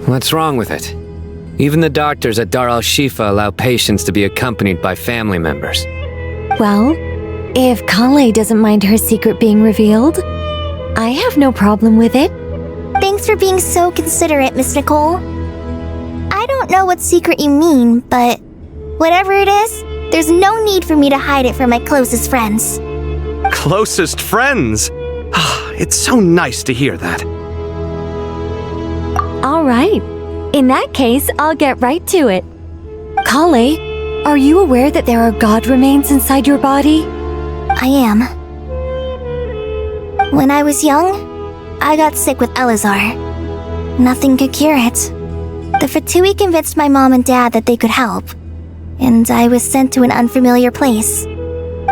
What's wrong with it? Even the doctors at Dar al-Shifa allow patients to be accompanied by family members. Well, if Kale doesn't mind her secret being revealed, I have no problem with it. Thanks for being so considerate, Miss Nicole. I don't know what secret you mean, but whatever it is, there's no need for me to hide it from my closest friends. Closest friends? It's so nice to hear that. All right. In that case, I'll get right to it. Kale, are you aware that there are god remains inside your body? I am. When I was young, I got sick with Elazar. Nothing could cure it. The Fatui convinced my mom and dad that they could help, and I was sent to an unfamiliar place.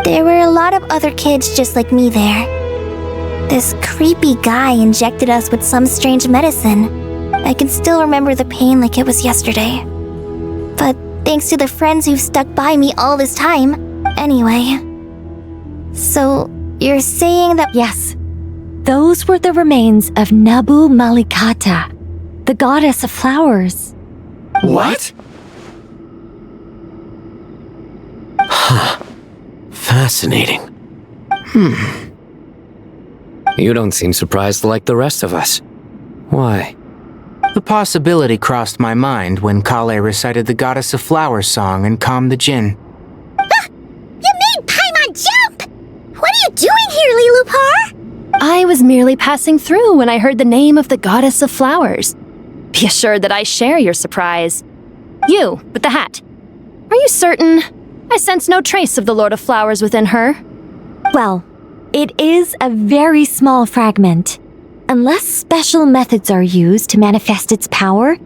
There were a lot of other kids just like me there. This creepy guy injected us with some strange medicine. I can still remember the pain like it was yesterday. But thanks to the friends who've stuck by me all this time, anyway. So, you're saying that— Yes. Those were the remains of Nabu Malikata, the goddess of flowers. What? Fascinating. You don't seem surprised like the rest of us. Why? The possibility crossed my mind when Kale recited the Goddess of Flowers song and calmed the jinn. You made Paimon jump! What are you doing here, Lilupar? I was merely passing through when I heard the name of the Goddess of Flowers. Be assured that I share your surprise. You, with the hat. Are you certain? I sense no trace of the Lord of Flowers within her. Well, it is a very small fragment. Unless special methods are used to manifest its power,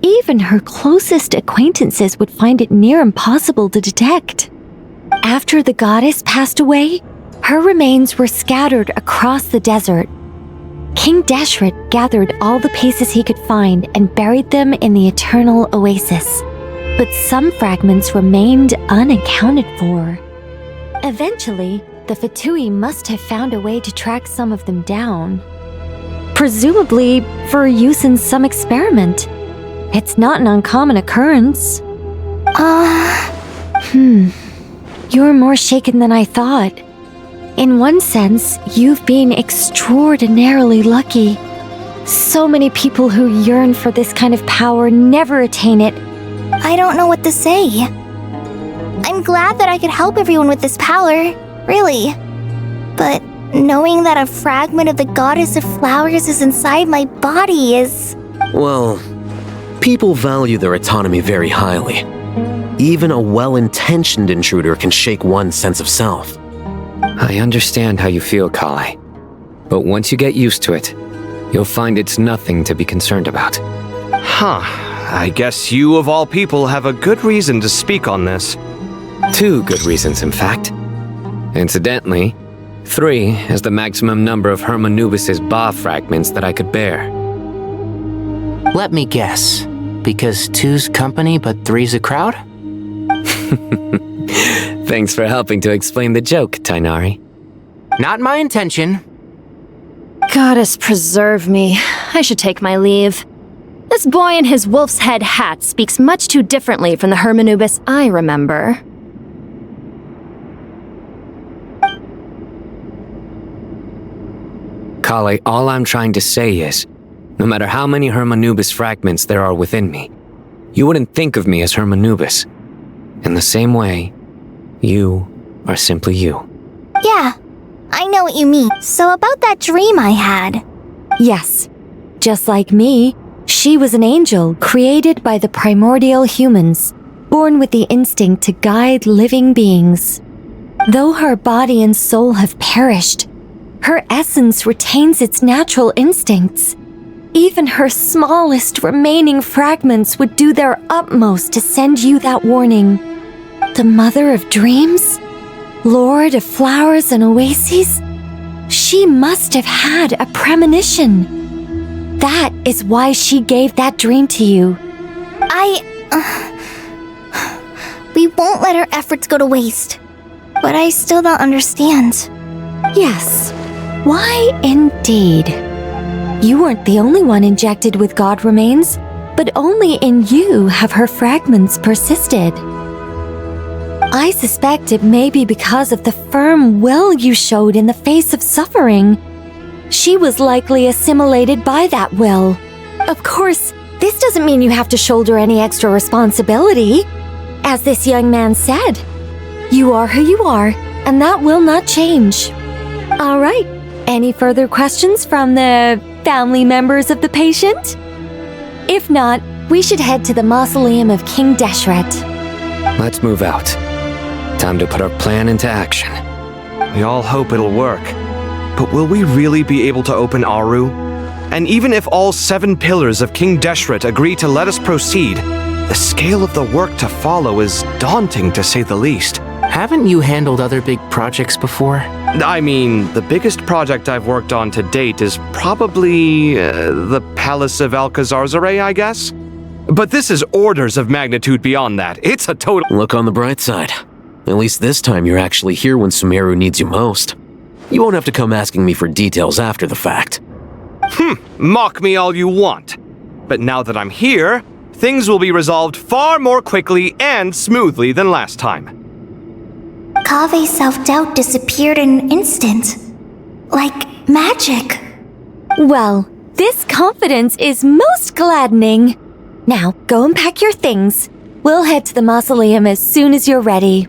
even her closest acquaintances would find it near impossible to detect. After the goddess passed away, her remains were scattered across the desert. King Deshret gathered all the pieces he could find and buried them in the eternal oasis. But some fragments remained unaccounted for. Eventually, the Fatui must have found a way to track some of them down. Presumably for use in some experiment. It's not an uncommon occurrence. You're more shaken than I thought. In one sense, you've been extraordinarily lucky. So many people who yearn for this kind of power never attain it. I don't know what to say. I'm glad that I could help everyone with this power, really. But knowing that a fragment of the Goddess of Flowers is inside my body is— Well, people value their autonomy very highly. Even a well-intentioned intruder can shake one's sense of self. I understand how you feel, Kale. But once you get used to it, you'll find it's nothing to be concerned about. I guess you of all people have a good reason to speak on this. 2 good reasons, in fact. Incidentally, 3 is the maximum number of Hermanubis' Ba fragments that I could bear. Let me guess. Because 2's company but 3's a crowd? Thanks for helping to explain the joke, Tainari. Not my intention. Goddess preserve me. I should take my leave. This boy in his wolf's head hat speaks much too differently from the Hermanubis I remember. Kale, all I'm trying to say is, no matter how many Hermanubis fragments there are within me, you wouldn't think of me as Hermanubis. In the same way, you are simply you. Yeah, I know what you mean. So about that dream I had. Yes, just like me, she was an angel created by the primordial humans, born with the instinct to guide living beings. Though her body and soul have perished, her essence retains its natural instincts. even her smallest remaining fragments would do their utmost to send you that warning. The Mother of Dreams? Lord of Flowers and Oases? She must have had a premonition. That is why she gave that dream to you. We won't let our efforts go to waste. But I still don't understand. Yes. Why indeed? You weren't the only one injected with God remains, but only in you have her fragments persisted. I suspect it may be because of the firm will you showed in the face of suffering. She was likely assimilated by that will. Of course, this doesn't mean you have to shoulder any extra responsibility. As this young man said, you are who you are, and that will not change. All right, any further questions from the family members of the patient? If not, we should head to the mausoleum of King Deshret. Let's move out. Time to put our plan into action. We all hope it'll work. But will we really be able to open Aru? And even if all 7 pillars of King Deshret agree to let us proceed, the scale of the work to follow is daunting to say the least. Haven't you handled other big projects before? I mean, the biggest project I've worked on to date is probably the Palace of Alcazarzaray, I guess? But this is orders of magnitude beyond that. It's a total— Look on the bright side. At least this time you're actually here when Sumeru needs you most. You won't have to come asking me for details after the fact. Mock me all you want. But now that I'm here, things will be resolved far more quickly and smoothly than last time. Kave's self-doubt disappeared in an instant. Like magic. Well, this confidence is most gladdening. Now, go and pack your things. We'll head to the mausoleum as soon as you're ready.